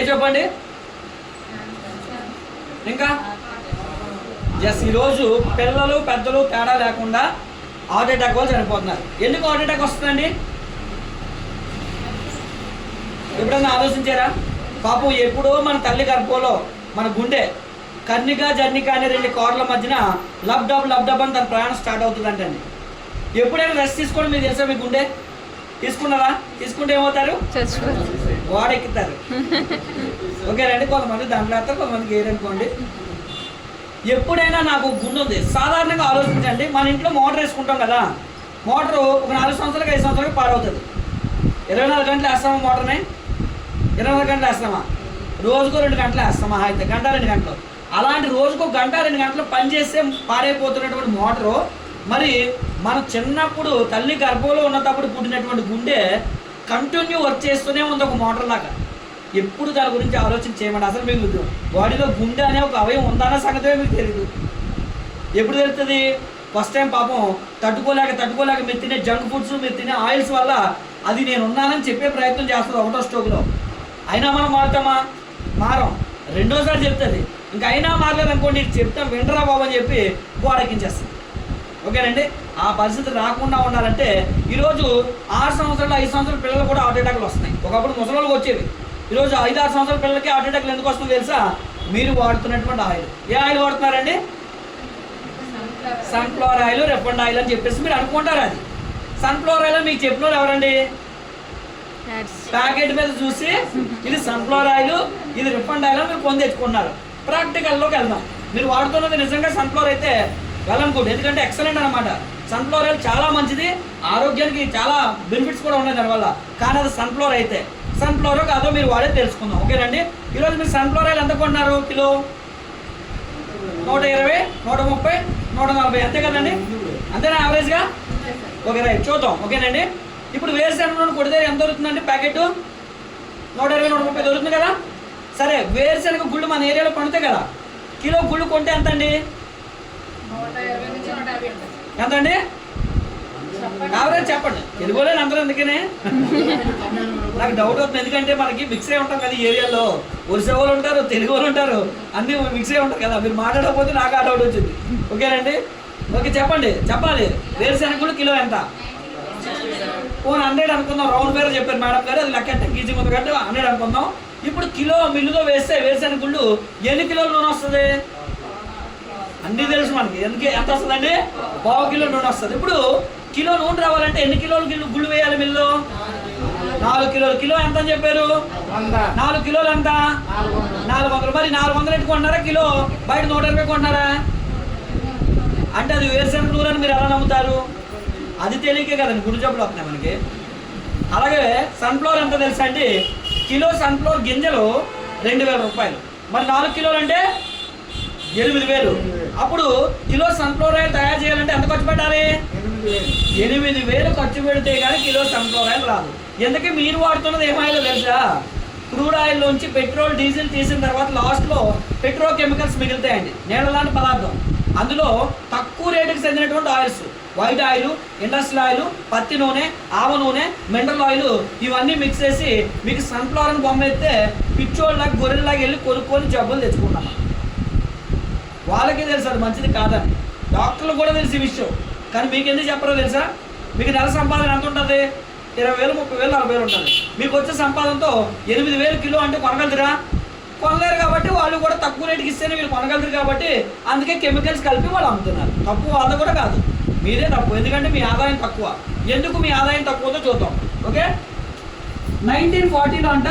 చెప్పండి ఇంకా. జస్ట్ ఈరోజు పిల్లలు పెద్దలు తేడా లేకుండా హార్ట్ అటాక్ వాళ్ళు చనిపోతున్నారు. ఎందుకు హార్ట్ అటాక్ వస్తుందండి? ఎప్పుడన్నా ఆలోచించారా? పాపం ఎప్పుడో మన తల్లి గర్భంలో మన గుండె కర్ణిక జర్నిక అనే 2 కార్ల మధ్యన లబ్ డబ్ అని తన ప్రయాణం స్టార్ట్ అవుతుందంటండి. ఎప్పుడైనా రెస్ట్ తీసుకోవడం మీకు తెలుసా? మీ గుండె తీసుకున్నారా? తీసుకుంటే ఏమవుతారు? వాడెక్కుతారు. ఓకేనండి. కొంతమంది దాంట్లో వేస్తారు, కొంతమందికి ఏరనుకోండి. ఎప్పుడైనా నాకు గుండె ఉంది. సాధారణంగా ఆలోచించండి, మన ఇంట్లో మోటార్ వేసుకుంటాం కదా, మోటారు ఒక 4 సంవత్సరాలకు 5 సంవత్సరాలకు పాడవుతుంది. 24 గంటలు వేస్తామా మోటార్ని? 24 గంటలు వేస్తామా? రోజుకు 2 గంటలు వేస్తామా? అయితే గంట 2 గంటలు. అలాంటి రోజుకు 1 గంట 2 గంటలు పనిచేస్తే పాడైపోతున్నటువంటి మోటారు మరి మన చిన్నప్పుడు తల్లి గర్భంలో ఉన్నప్పుడు పుట్టినటువంటి గుండె కంటిన్యూ వర్క్ చేస్తూనే ఉంది ఒక మోటార్ లాగా. ఎప్పుడు దాని గురించి ఆలోచన చేయమండి. అసలు మీకు బాడీలో గుండె అనే ఒక అవయం ఉందన్న సంగతే మీకు తెలియదు. ఎప్పుడు తెలుస్తుంది? ఫస్ట్ టైం పాపం తట్టుకోలేక మీరు తినే జంక్ ఫుడ్స్, మీరు తినే ఆయిల్స్ వల్ల అది నేను ఉన్నానని చెప్పే ప్రయత్నం చేస్తుంది ఒకటో స్టోక్లో. అయినా మనం మారుతామా? మారం. రెండోసారి చెప్తుంది, ఇంకా అయినా మారలేదు అనుకోండి, చెప్తాం వినరా బాబు అని చెప్పి గోడెక్కించేస్తుంది. ఓకేనండి. ఆ పరిస్థితి రాకుండా ఉండాలంటే ఈరోజు 6 సంవత్సరాలు 5 సంవత్సరాల పిల్లలు కూడా హార్ట్ అటాక్లు వస్తున్నాయి. ఒకప్పుడు ముసలోళ్ళకి వచ్చేవి. ఈరోజు 5-6 సంవత్సరాల పిల్లలకి హార్ట్ అటాక్లు ఎందుకు వస్తుందో తెలుసా? మీరు వాడుతున్నటువంటి ఆయిల్. ఏ ఆయిల్ వాడుతున్నారండి? సన్ఫ్లవర్ ఆయిల్, రిఫైండ్ ఆయిల్ అని చెప్పేసి మీరు అనుకుంటారు. అది సన్ఫ్లవర్ ఆయిల్ మీకు చెప్పిన వాళ్ళు ఎవరండి? ప్యాకెట్ మీద చూసి ఇది సన్ఫ్లవర్ ఆయిల్, ఇది రిఫైండ్ ఆయిల్ మీరు కొని తెచ్చుకున్నారు. ప్రాక్టికల్లోకి వెళ్దాం. మీరు వాడుతున్నది నిజంగా సన్ఫ్లవర్ అయితే వెళ్ళనుకోండి, ఎందుకంటే ఎక్సలెంట్ అనమాట. సన్ఫ్లవర్ ఆయిల్ చాలా మంచిది, ఆరోగ్యానికి చాలా బెనిఫిట్స్ కూడా ఉన్నాయి దానివల్ల. కానీ అది సన్ఫ్లవర్ అయితే సన్ఫ్లవర్ కాదో మీరు వాడే తెలుసుకుందాం. ఓకేనండి. ఈరోజు మీరు సన్ఫ్లవర్ ఆయిల్ ఎంత కొన్నారు? కిలో 120, 130, 140 అంతే కదండి? అంతేనా యావరేజ్గా? ఓకే రైట్, చూద్దాం. ఓకేనండి. ఇప్పుడు వేరుశనగ నూనె కొడితే ఎంత దొరుకుతుందండి? ప్యాకెట్ 120, 130 దొరుకుతుంది కదా. సరే, వేరుశనగ గుళ్ళు మన ఏరియాలో పండుతాయి కదా, కిలో గుళ్ళు కొంటే ఎంత అండి? ఎంతండి యావరేజ్ చెప్పండి. తెలుగులో అందరూ ఎందుకనే నాకు డౌట్ అవుతుంది. ఎందుకంటే మనకి మిక్స్ అయి ఉంటాం కదా ఈ ఏరియాలో. ఒరిస్సా వాళ్ళు ఉంటారు, తెలుగు వాళ్ళు ఉంటారు, అన్నీ మిక్స్ అయి ఉంటారు కదా. మీరు మాట్లాడకపోతే నాకు ఆ డౌట్ వచ్చింది. ఓకేనండి. ఓకే చెప్పండి, చెప్పాలి. వేరుశనగలు కిలో ఎంత? 100 అనుకుందాం. రౌండ్ పేరు చెప్పారు మేడం గారు, అది లెక్క ఎంత కేజీ ముందు కంటే 100 అనుకుందాం. ఇప్పుడు కిలో మిల్లులో వేస్తే వేరుశనగ గుళ్ళు ఎన్ని కిలోల నూనె వస్తుంది? అన్నీ తెలుసు మనకి. ఎంత వస్తుందండి? 1/2 కిలో నూనె వస్తుంది. ఇప్పుడు కిలో నూనె రావాలంటే ఎన్ని కిలోలు గుళ్ళు వేయాలి మిల్లు? 4 కిలోలు. కిలో ఎంత అని చెప్పారు? 4 కిలోలు ఎంత? 400. మరి 400 ఎట్టు కొంటున్నారా కిలో? బయట 120 కొంటున్నారా? అంటే అది వేరుశనగ నూనె అని మీరు ఎలా నమ్ముతారు? అది తెలియకే కదండి గుడి జబ్బులు వస్తున్నాయి మనకి. అలాగే సన్ఫ్లవర్ ఎంత తెలుసా అండి? కిలో సన్ఫ్లవర్ గింజలు 2000 రూపాయలు. మరి 4 కిలోలు అంటే 8000. అప్పుడు కిలో సన్ఫ్లవర్ ఆయిల్ తయారు చేయాలంటే ఎంత ఖర్చు పెట్టాలి? 8000 ఖర్చు పెడితే కానీ కిలో సన్ఫ్లవర్ ఆయిల్ రాదు. ఎందుకే మీరు వాడుతున్నది ఏం ఆయిల్ తెలుసా? క్రూడ్ ఆయిల్లోంచి పెట్రోల్, డీజిల్ తీసిన తర్వాత లాస్ట్లో పెట్రో కెమికల్స్ మిగులుతాయండి, నీళ్ళ లాంటి పదార్థం. అందులో తక్కువ రేటుకి చెందినటువంటి oils, white oil, industrial oil, పత్తి నూనె, ఆవ నూనె, మినరల్ ఆయిల్, ఇవన్నీ మిక్స్ చేసి మీకు సన్ఫ్లవర్ అని బొమ్మ ఎత్తే పిచ్చోళ్ళకి గొర్రెల్లాగా వెళ్ళి కొనుక్కొని జబ్బులు తెచ్చుకుంటాం. వాళ్ళకే తెలుసు అది మంచిది కాదని. డాక్టర్లు కూడా తెలిసి విషయం, కానీ మీకు ఎందుకు చెప్పరో తెలుసా? మీకు నెల సంపాదన ఎంత ఉంటుంది? 20,000, 30,000, 40,000 ఉంటుంది. మీకు వచ్చే సంపాదనతో 8,000 కిలో అంటే కొనగలుగుతారా? కొనలేరు. కాబట్టి వాళ్ళు కూడా తక్కువ రేటుకి ఇస్తేనే వీళ్ళు కొనగలుగుతారు. కాబట్టి అందుకే కెమికల్స్ కలిపి వాళ్ళు అమ్ముతున్నారు. తప్పు వాళ్ళ కూడా కాదు, మీరే తప్పు. ఎందుకంటే మీ ఆదాయం తక్కువ. ఎందుకు మీ ఆదాయం తక్కువతో చూద్దాం. ఓకే, 1940లో అంట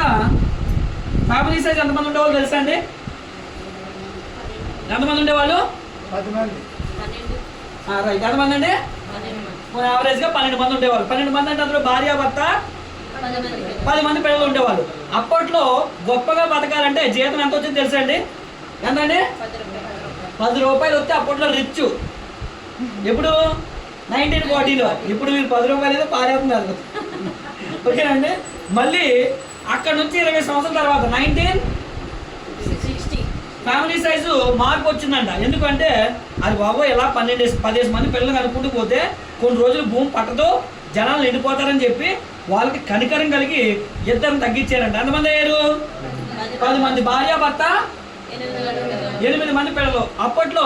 ఫ్యామిలీ సైజ్ ఎంతమంది ఉండేవాళ్ళు తెలుసా అండి? ఎంతమంది ఉండేవాళ్ళు? 10 మంది. రైట్. ఎంతమంది అండి? యావరేజ్గా 12 మంది ఉండేవాళ్ళు. 12 మంది అంటే అందులో భార్య భర్త 10 మంది పిల్లలు ఉండేవాళ్ళు. అప్పట్లో గొప్పగా బతకాలంటే జీతం ఎంత వచ్చింది తెలుసా అండి? ఎంతండి? 10 రూపాయలు వస్తే అప్పట్లో రిచ్. ఎప్పుడు? 1940లో. ఇప్పుడు మీరు 10 రూపాయలు ఏదో పారేస్తున్నారు. ఓకేనండి. మళ్ళీ అక్కడ నుంచి 20 సంవత్సరాల తర్వాత 1960 ఫ్యామిలీ సైజు మార్పు వచ్చిందంట. ఎందుకంటే అది బాబో ఇలా 12-15 మంది పిల్లలు కనుక్కుంటూ పోతే కొన్ని రోజులు భూమి పట్టదు, జనాలు ఎండిపోతారని చెప్పి వాళ్ళకి కనికరం కలిగి 2 తగ్గించారంట. ఎంతమంది అయ్యారు? 10 మంది భార్యాభర్త 8 మంది పిల్లలు. అప్పట్లో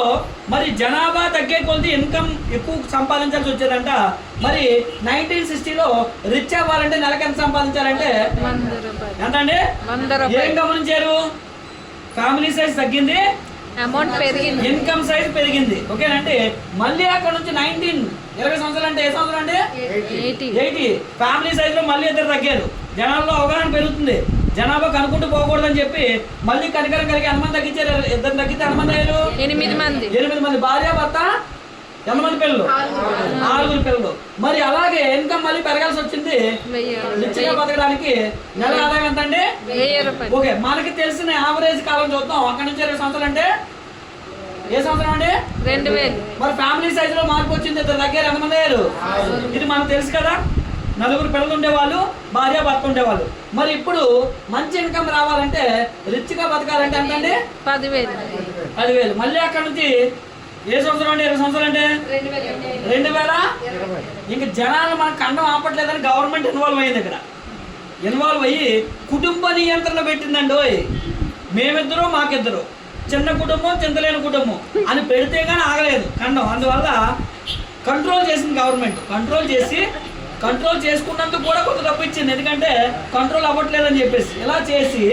మరి జనాభా తగ్గే కొద్ది ఇన్కమ్ ఎక్కువ సంపాదించాల్సి వచ్చేదంట. మరి 1960లో రిచ్ అవ్వాలంటే నెలకు ఎంత సంపాదించాలంటే ఎంత అండి? ఏం గమనించారు? ఫ్యామిలీ సైజ్ తగ్గింది, అమౌంట్ పెరిగింది, ఇన్కమ్ సైజ్ పెరిగింది. ఓకేనంటే మళ్ళీ అక్కడ నుంచి 20 సంవత్సరాలు అంటే ఏ సంవత్సరం అంటే 80 ఫ్యామిలీ సైజ్ లో మళ్ళీ ఇద్దరు తగ్గారు. జనాల్లో అవగాహన పెరుగుతుంది, జనాభా కనుక్కుంటూ పోకూడదని చెప్పి మళ్ళీ కనికరం కలిగి ఎంతమంది తగ్గించారు? ఇద్దరు తగ్గితే ఎంతమంది అయ్యారు? 8 మంది భార్యాభర్త, ఎంతమంది పిల్లలు? 6 పిల్లలు. మరి అలాగే ఇన్కమ్ మళ్ళీ పెరగాల్సి వచ్చింది. రిచ్గా బతకడానికి నెల ఆదాయం ఎంత అండి? 1000 రూపాయలు. ఓకే, మనకి తెలిసిన యావరేజ్ కాలం చూద్దాం. అక్కడ నుంచి 20 సంవత్సరాలు అంటే ఏ సంవత్సరం అండి? 2000. మరి ఫ్యామిలీ సైజ్ లో మార్పు వచ్చింది, ఇద్దరు దగ్గర ఎంతమంది అయ్యారు? ఇది మనకు తెలుసు కదా. 4 పిల్లలు ఉండేవాళ్ళు, భార్య భర్త ఉండేవాళ్ళు. మరి ఇప్పుడు మంచి ఇన్కమ్ రావాలంటే రిచ్ గా బతకాలంటే ఎంత అండి? 10,000. మళ్ళీ అక్కడ నుంచి ఏ సంవత్సరం అంటే 20 సంవత్సరాలు అంటే 2000. ఇంక జనాలు మనకు కండం ఆపట్లేదని గవర్నమెంట్ ఇన్వాల్వ్ అయ్యింది. ఇక్కడ ఇన్వాల్వ్ అయ్యి కుటుంబ నియంత్రణ పెట్టిందండి. మేమిద్దరు మాకిద్దరు, చిన్న కుటుంబం చింతలేని కుటుంబం అని పెడితే కానీ ఆగలేదు కండం. అందువల్ల కంట్రోల్ చేసింది గవర్నమెంట్. కంట్రోల్ చేసుకున్నందుకు కూడా కొంత డబ్బు ఇచ్చింది, ఎందుకంటే కంట్రోల్ అవ్వట్లేదని చెప్పేసి. ఇలా చేసి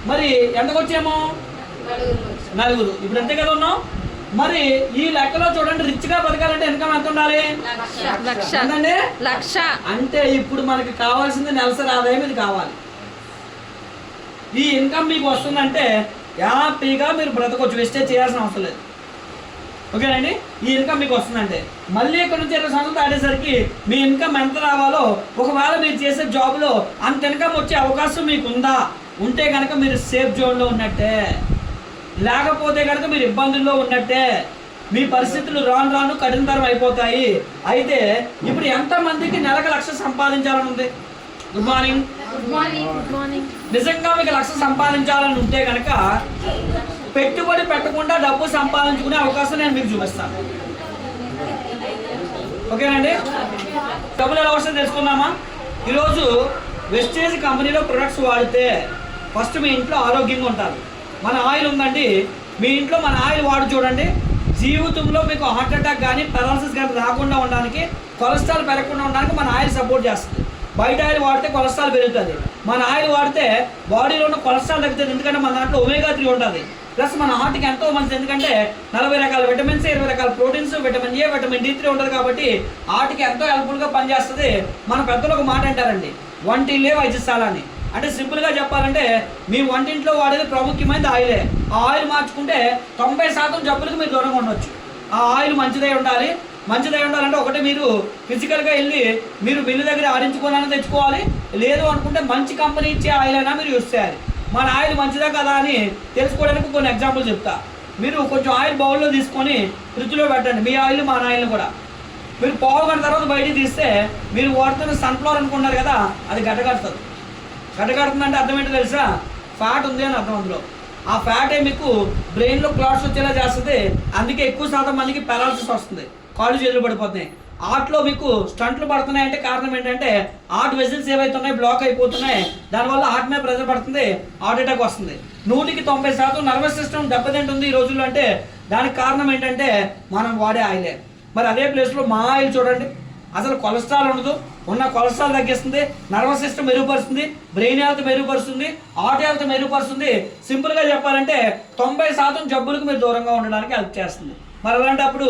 మరి ఎంతకు వచ్చాము? 4. ఇప్పుడు అంతే కదా ఉన్నాం. మరి ఈ లెక్కలో చూడండి, రిచ్ గా బతకాలంటే ఇన్కమ్ ఎంత ఉండాలి? 1,00,000. అంటే ఇప్పుడు మనకి కావాల్సింది నెలసరి ఆదాయం ఇది కావాలి. ఈ ఇన్కమ్ మీకు వస్తుందంటే హ్యాపీగా మీరు బ్రతకొచ్చు, వెస్టేజ్ చేయాల్సిన అవసరం లేదు. ఓకేనండి, ఈ ఇన్కమ్ మీకు వస్తుందంటే మళ్ళీ ఇక్కడ నుంచి 20 సంవత్సరాలు దాటేసరికి మీ ఇన్కమ్ ఎంత రావాలో, ఒకవేళ మీరు చేసే జాబ్లో అంత ఇన్కమ్ వచ్చే అవకాశం మీకు ఉందా? ఉంటే కనుక మీరు సేఫ్ జోన్లో ఉన్నట్టే, లేకపోతే కనుక మీరు ఇబ్బందుల్లో ఉన్నట్టే. మీ పరిస్థితులు రాను కఠినతరం అయిపోతాయి. అయితే ఇప్పుడు ఎంతమందికి నెలకు 1,00,000 సంపాదించాలని ఉంది? Good morning. నిజంగా మీకు 1,00,000 సంపాదించాలని ఉంటే కనుక పెట్టుబడి పెట్టకుండా డబ్బు సంపాదించుకునే అవకాశం నేను మీకు చూపిస్తాను. ఓకేనండి, డబ్బులు ఎలా వస్తుందో తెలుసుకుందామా? ఈరోజు వెస్టేజ్ కంపెనీలో ప్రొడక్ట్స్ వాడితే ఫస్ట్ మీ ఇంట్లో ఆరోగ్యంగా ఉంటారు. మన ఆయిల్ ఉందండి, మీ ఇంట్లో మన ఆయిల్ వాడు చూడండి. జీవితంలో మీకు హార్ట్ అటాక్ కానీ పెరాలసిస్ కానీ రాకుండా ఉండడానికి, కొలెస్ట్రాల్ పెరగకుండా ఉండడానికి మన ఆయిల్ సపోర్ట్ చేస్తుంది. బయట ఆయిల్ వాడితే కొలెస్ట్రాల్ పెరుగుతుంది, మన ఆయిల్ వాడితే బాడీలో ఉన్న కొలెస్ట్రాల్ తగ్గుతుంది. ఎందుకంటే మన దాంట్లో ఒమేగా 3 ఉంటుంది. ప్లస్ మన హార్ట్కి ఎంతో మంచిది, ఎందుకంటే 40 రకాల విటమిన్స్, 20 రకాల proteins, vitamin A, vitamin D3 ఉంటుంది. కాబట్టి హార్ట్కి ఎంతో హెల్ప్ఫుల్గా పనిచేస్తుంది. మన పెద్దలు ఒక మాట అంటారండి, వంటిల్లే వైద్యశాలని. అంటే సింపుల్గా చెప్పాలంటే మీ వంటింట్లో వాడేది ప్రాముఖ్యమైనది ఆయిలే. ఆ ఆయిల్ మార్చుకుంటే 90% జబ్బులకు మీరు దూరంగా ఉండొచ్చు. ఆ ఆయిల్ మంచిదై ఉండాలంటే ఒకటి, మీరు ఫిజికల్గా వెళ్ళి మీరు మిల్లు దగ్గర ఆడించుకోవాలని తెచ్చుకోవాలి. లేదు అనుకుంటే మంచి కంపెనీ ఇచ్చే ఆయిల్ అయినా మీరు యూజ్ చేయాలి. మన ఆయిల్ మంచిదా కదా అని తెలుసుకోవడానికి కొన్ని ఎగ్జాంపుల్ చెప్తా. మీరు కొంచెం ఆయిల్ బౌల్లో తీసుకొని ఫ్రిడ్జ్లో పెట్టండి, మీ ఆయిల్ మన ఆయిల్ని కూడా. మీరు పావు గంట తర్వాత బయటికి తీస్తే మీరు వాడుతున్న సన్ఫ్లవర్ అనుకున్నారు కదా, అది గడ్డకడుతుందంటే అర్థం ఏంటో తెలుసా? ఫ్యాట్ ఉంది అని అర్థం. అందులో ఆ ఫ్యాటే మీకు బ్రెయిన్లో క్లాట్స్ వచ్చేలా చేస్తుంది. అందుకే ఎక్కువ శాతం మందికి పెరాలసిస్ వస్తుంది, కాళ్ళు చేతులు పడిపోతున్నాయి. హార్ట్లో మీకు స్టంట్లు పడుతున్నాయంటే కారణం ఏంటంటే హార్ట్ వెజిల్స్ ఏవైతే ఉన్నాయో బ్లాక్ అయిపోతున్నాయి. దానివల్ల హార్ట్ మీద ప్రెజర్ పడుతుంది, హార్ట్ అటాక్ వస్తుంది. 100% నర్వస్ సిస్టమ్ దెబ్బతింటుంది ఈ రోజుల్లో. అంటే దానికి కారణం ఏంటంటే మనం వాడే ఆయిలే. మరి అదే ప్లేస్లో మా ఆయిల్ చూడండి, అసలు కొలెస్ట్రాల్ ఉండదు, ఉన్న కొలెస్ట్రాల్ తగ్గిస్తుంది, నర్వస్ సిస్టమ్ మెరుగుపరుస్తుంది, బ్రెయిన్ హెల్త్ మెరుగుపరుస్తుంది, హార్ట్ హెల్త్ మెరుగుపరుస్తుంది. సింపుల్గా చెప్పాలంటే 90% జబ్బులకు మీరు దూరంగా ఉండడానికి హెల్ప్ చేస్తుంది. మరి అలాంటప్పుడు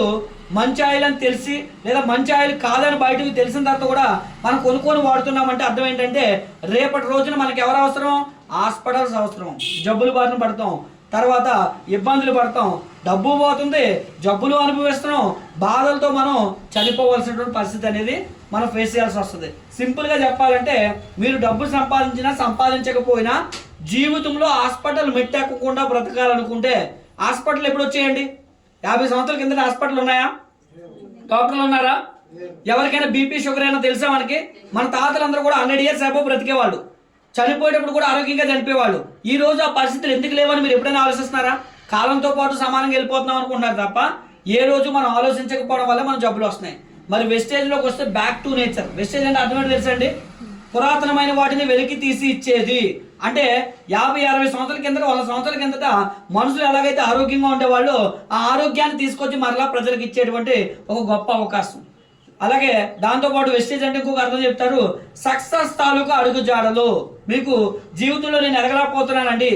మంచి ఆయిల్ అని తెలిసి లేదా మంచి ఆయిల్ కాదని బయటకు తెలిసిన తర్వాత కూడా మనం కొనుక్కొని వాడుతున్నామంటే అర్థం ఏంటంటే రేపటి రోజున మనకి ఎవరు అవసరం? హాస్పిటల్స్ అవసరం, జబ్బులు బారిన పడతాం, తర్వాత ఇబ్బందులు పడతాం, డబ్బు పోతుంది, జబ్బులు అనుభవిస్తున్నాం, బాధలతో మనం చనిపోవాల్సినటువంటి పరిస్థితి అనేది మనం ఫేస్ చేయాల్సి వస్తుంది. సింపుల్గా చెప్పాలంటే మీరు డబ్బు సంపాదించినా సంపాదించకపోయినా జీవితంలో హాస్పిటల్ మెట్టెక్కకుండా బ్రతకాలనుకుంటే హాస్పిటల్ ఎప్పుడు వచ్చేయండి? 50 సంవత్సరాల కింద హాస్పిటల్ ఉన్నాయా? డాక్టర్లు ఉన్నారా? ఎవరికైనా బీపీ షుగర్ అయినా తెలుసా మనకి? మన తాతలందరూ కూడా 100 years అబౌవ్ బ్రతికేవాళ్ళు, చనిపోయేటప్పుడు కూడా ఆరోగ్యంగా చనిపోయేవాళ్ళు. ఈ రోజు ఆ పరిస్థితులు ఎందుకు లేవని మీరు ఎప్పుడైనా ఆలోచిస్తున్నారా? కాలంతో పాటు సమానంగా వెళ్ళిపోతున్నాం అనుకుంటున్నారు తప్ప ఏ రోజు మనం ఆలోచించకపోవడం వల్ల మన జబ్బులు వస్తున్నాయి. మరి వెస్టేజ్లోకి వస్తే బ్యాక్ టు నేచర్. వెస్టేజ్ అంటే అర్థం ఏంటో తెలుసండి? పురాతనమైన వాటిని వెలికి తీసి ఇచ్చేది. అంటే 50-60 సంవత్సరాల కిందట 100 సంవత్సరాల కిందట మనుషులు ఎలాగైతే ఆరోగ్యంగా ఉండేవాళ్ళు ఆ ఆరోగ్యాన్ని తీసుకొచ్చి మరలా ప్రజలకు ఇచ్చేటువంటి ఒక గొప్ప అవకాశం. అలాగే దాంతోపాటు వెస్టేజ్ అంటే ఇంకొక అర్థం చెప్తారు, సక్సెస్ తాలూకా అడుగు జాడలు. మీకు జీవితంలో నేను ఎదగలేకపోతున్నానండి,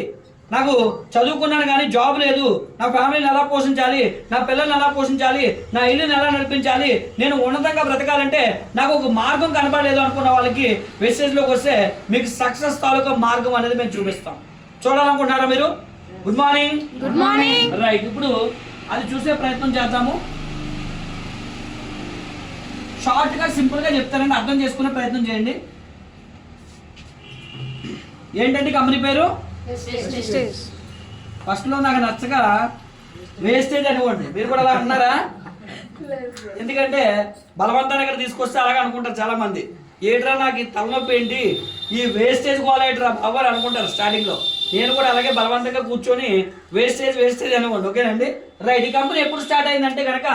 నాకు చదువుకున్నాను కానీ జాబ్ లేదు, నా ఫ్యామిలీని ఎలా పోషించాలి, నా పిల్లల్ని ఎలా పోషించాలి, నా ఇల్లుని ఎలా నడిపించాలి, నేను ఉన్నతంగా బ్రతకాలంటే నాకు ఒక మార్గం కనపడలేదు అనుకున్న వాళ్ళకి వెస్టేజ్లోకి వస్తే మీకు సక్సెస్ తాలూకా మార్గం అనేది మేము చూపిస్తాం. చూడాలనుకుంటున్నారా మీరు? Good morning. Good morning. Right, ఇప్పుడు అది చూసే ప్రయత్నం చేద్దాము. షార్ట్గా సింపుల్గా చెప్తానండి, అర్థం చేసుకునే ప్రయత్నం చేయండి. ఏంటండి కంపెనీ పేరు? ఫస్ట్లో నాకు నచ్చగా వేస్టేజ్ అనుకోండి, మీరు కూడా అలా అన్నారా? ఎందుకంటే బలవంతాన్ని ఇక్కడ తీసుకొస్తే అలాగే అనుకుంటారు చాలా మంది, ఏట్రా నాకు ఈ తలనొప్పి ఏంటి, ఈ వేస్టేజ్ కోలేట్రా బాబు అని అనుకుంటారు స్టార్టింగ్లో. నేను కూడా అలాగే బలవంతంగా కూర్చొని వేస్టేజ్ అనుకోండి. ఓకేనండి, రైట్. ఈ కంపెనీ ఎప్పుడు స్టార్ట్ అయిందంటే కనుక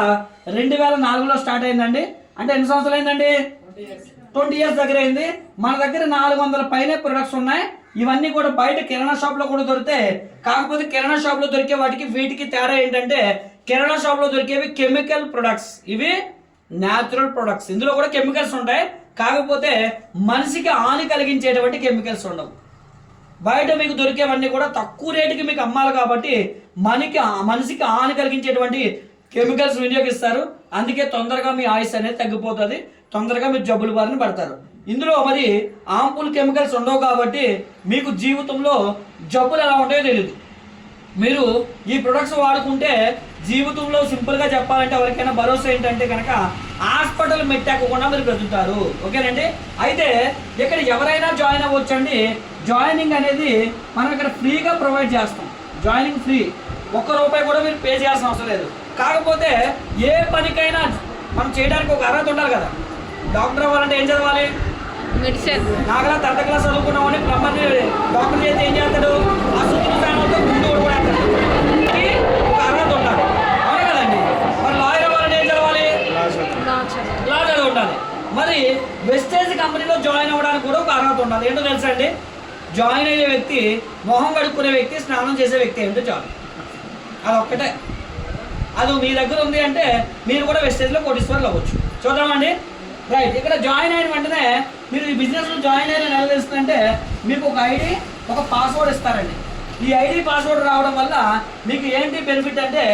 2004లో స్టార్ట్ అయిందండి. అంటే ఎన్ని సంవత్సరాలు అయిందండి? 20 ఇయర్స్ దగ్గర అయింది. మన దగ్గర 400 పైనే ప్రొడక్ట్స్ ఉన్నాయి. ఇవన్నీ కూడా బయట కిరాణా షాప్లో కూడా దొరుకుతాయి. కాకపోతే కిరాణా షాప్లో దొరికే వాటికి వీటికి తేడా ఏంటంటే, కిరాణా షాప్లో దొరికేవి కెమికల్ ప్రొడక్ట్స్, ఇవి న్యాచురల్ ప్రొడక్ట్స్. ఇందులో కూడా కెమికల్స్ ఉంటాయి, కాకపోతే మనిషికి హాని కలిగించేటువంటి కెమికల్స్ ఉండవు. బయట మీకు దొరికేవన్నీ కూడా తక్కువ రేటుకి మీకు అమ్మాలి కాబట్టి మనిషికి హాని కలిగించేటువంటి కెమికల్స్ వినియోగిస్తారు. అందుకే తొందరగా మీ ఆయుష్ అనేది తగ్గిపోతుంది, తొందరగా మీరు జబ్బుల బారిన పడతారు. ఇందులో మరి హార్మ్ఫుల్ కెమికల్స్ ఉండవు కాబట్టి మీకు జీవితంలో జబ్బులు ఎలా ఉంటాయో తెలియదు. మీరు ఈ ప్రొడక్ట్స్ వాడుకుంటే జీవితంలో సింపుల్గా చెప్పాలంటే ఎవరికైనా భరోసా ఏంటంటే కనుక హాస్పిటల్ మెట్టకుండా మీరు బ్రతుకుతారు. ఓకేనండి, అయితే ఇక్కడ ఎవరైనా జాయిన్ అవ్వచ్చండి. జాయినింగ్ అనేది మనం ఇక్కడ ఫ్రీగా ప్రొవైడ్ చేస్తాం. జాయినింగ్ ఫ్రీ, ₹1 కూడా మీరు పే చేయాల్సిన అవసరం లేదు. కాకపోతే ఏ పనికైనా మనం చేయడానికి ఒక అర్హత ఉండాలి కదా. డాక్టర్ అవ్వాలంటే ఏం చదవాలి? మెడిసిన్. నాగలా 10th క్లాస్ చదువుకున్నామని ప్లంబర్ని డాక్టర్ చేస్తే ఏం చేస్తాడు? ఆ సుత్తులు ఫ్యాన్లతో గుండు కూడా ఒక అర్హత ఉండాలి, అవును కదండి. మరి లాయర్ అవ్వాలంటే ఏం చదవాలి? లా చదువు ఉండాలి. మరి వెస్టేజ్ కంపెనీలో జాయిన్ అవ్వడానికి కూడా ఒక అర్హత ఉండాలి. ఏంటో తెలుసా అండి? జాయిన్ అయ్యే వ్యక్తి, మొహం కడుక్కునే వ్యక్తి, స్నానం చేసే వ్యక్తి ఏంటో చాలు, అదొక్కటే. అది మీ దగ్గర ఉంది అంటే మీరు కూడా వెస్టేజ్లో కోటీశ్వర్లు అవ్వచ్చు. చూద్దామండి. రైట్, ఇక్కడ జాయిన్ అయిన వెంటనే మీరు ఈ బిజినెస్లో జాయిన్ అయిన నెల తెలుస్తుందంటే మీకు ఒక ఐడి, ఒక పాస్వర్డ్ ఇస్తారండి. ఈ ఐడి పాస్వర్డ్ రావడం వల్ల మీకు ఏంటి బెనిఫిట్ అంటే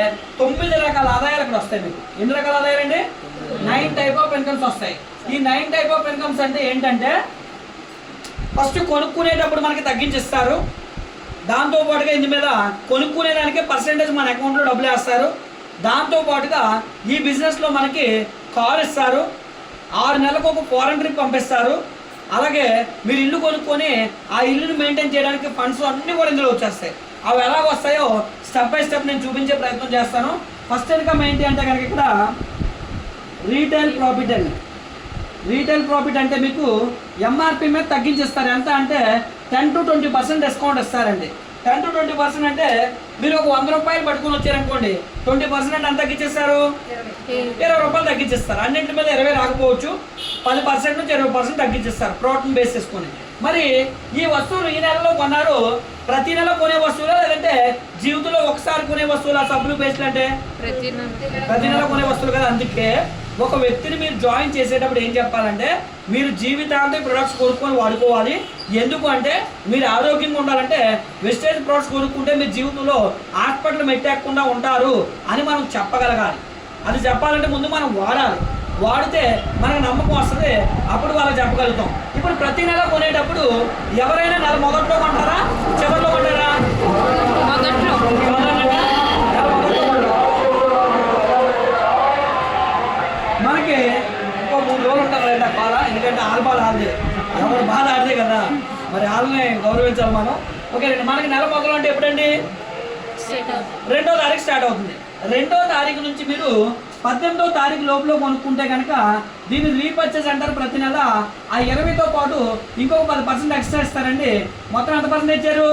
9 రకాల ఆదాయాలు ఇక్కడ వస్తాయి. మీకు ఎన్ని రకాల ఆదాయాలు అండి? 9 టైప్ ఆఫ్ ఇన్కమ్స్ వస్తాయి. ఈ 9 టైప్ ఆఫ్ ఇన్కమ్స్ అంటే ఏంటంటే, ఫస్ట్ కొనుక్కునేటప్పుడు మనకి తగ్గించిస్తారు. దాంతోపాటుగా ఇందు మీద కొనుక్కునేదానికి పర్సెంటేజ్ మన అకౌంట్లో డబ్బులు వేస్తారు. దాంతోపాటుగా ఈ బిజినెస్లో మనకి కార్ ఇస్తారు, 6 నెలలకు ఒక ఫారెన్ ట్రిప్ పంపిస్తారు. అలాగే మీరు ఇల్లు కొనుక్కొని ఆ ఇల్లుని మెయింటైన్ చేయడానికి ఫండ్స్ అన్నీ కూడా ఇందులో వచ్చేస్తాయి. అవి ఎలా వస్తాయో స్టెప్ బై స్టెప్ నేను చూపించే ప్రయత్నం చేస్తాను. ఫస్ట్ ఇన్కమ్ ఏంటి అంటే కనుక ఇక్కడ రీటైల్ ప్రాఫిట్ అండి. రీటైల్ ప్రాఫిట్ అంటే మీకు ఎంఆర్పి మీద తగ్గించేస్తారు. ఎంత అంటే 10 to 20% డిస్కౌంట్ ఇస్తారండి. 10 to 20% అంటే మీరు ఒక ₹100 పట్టుకుని వచ్చారనుకోండి, 20% అంటే ఎంత తగ్గించేస్తారు? ₹20 తగ్గించేస్తారు. అన్నింటి మీద 20 రాకపోవచ్చు, 10% నుంచి 20% తగ్గించేస్తారు ప్రోటీన్ బేస్ చేసుకొని. మరి ఈ వస్తువులు ఈ నెలలో కొన్నారు, ప్రతి నెల కొనే వస్తువులు లేదంటే జీవితంలో ఒకసారి కొనే వస్తువులు? ఆ సబ్బులు పేస్ట్లు అంటే ప్రతి నెల కొనే వస్తువులు కదా. అందుకే ఒక వ్యక్తిని మీరు జాయిన్ చేసేటప్పుడు ఏం చెప్పాలంటే, మీరు జీవితాంతం ప్రొడక్ట్స్ కొనుక్కొని వాడుకోవాలి. ఎందుకు అంటే మీరు ఆరోగ్యంగా ఉండాలంటే వెస్టేజ్ ప్రొడక్ట్స్ కొనుక్కుంటే మీరు జీవితంలో హాస్పిటల్ మెట్టకుండా ఉంటారు అని మనం చెప్పగలగాలి. అది చెప్పాలంటే ముందు మనం వాడాలి. వాడితే మనకు నమ్మకం వస్తుంది, అప్పుడు వాళ్ళకి చెప్పగలుగుతాం. ఇప్పుడు ప్రతి నెల కొనేటప్పుడు ఎవరైనా నెల మొదట్లో కొంటారా, చివరిలో కొంటారా? మనకి ఇంకో 3 రోజులు ఉంటారు కదా బాధ, ఎందుకంటే ఆల్బాల్ ఆడదే, ఎవరు బాధ ఆడదే కదా, మరి వాళ్ళని గౌరవించాలి మనం. ఓకే, మనకి నెల మొదలు అంటే ఎప్పుడండి? 2వ తారీఖు స్టార్ట్ అవుతుంది. 2వ తారీఖు నుంచి మీరు 18వ తారీఖు లోపల కొనుక్కుంటే కనుక దీన్ని రీపర్చేజ్ అంటారు. ప్రతి నెల ఆ 20తో పాటు ఇంకొక 10% ఎక్స్ట్రా ఇస్తారండి. మొత్తం ఎంత పర్సెంట్ ఇచ్చారు?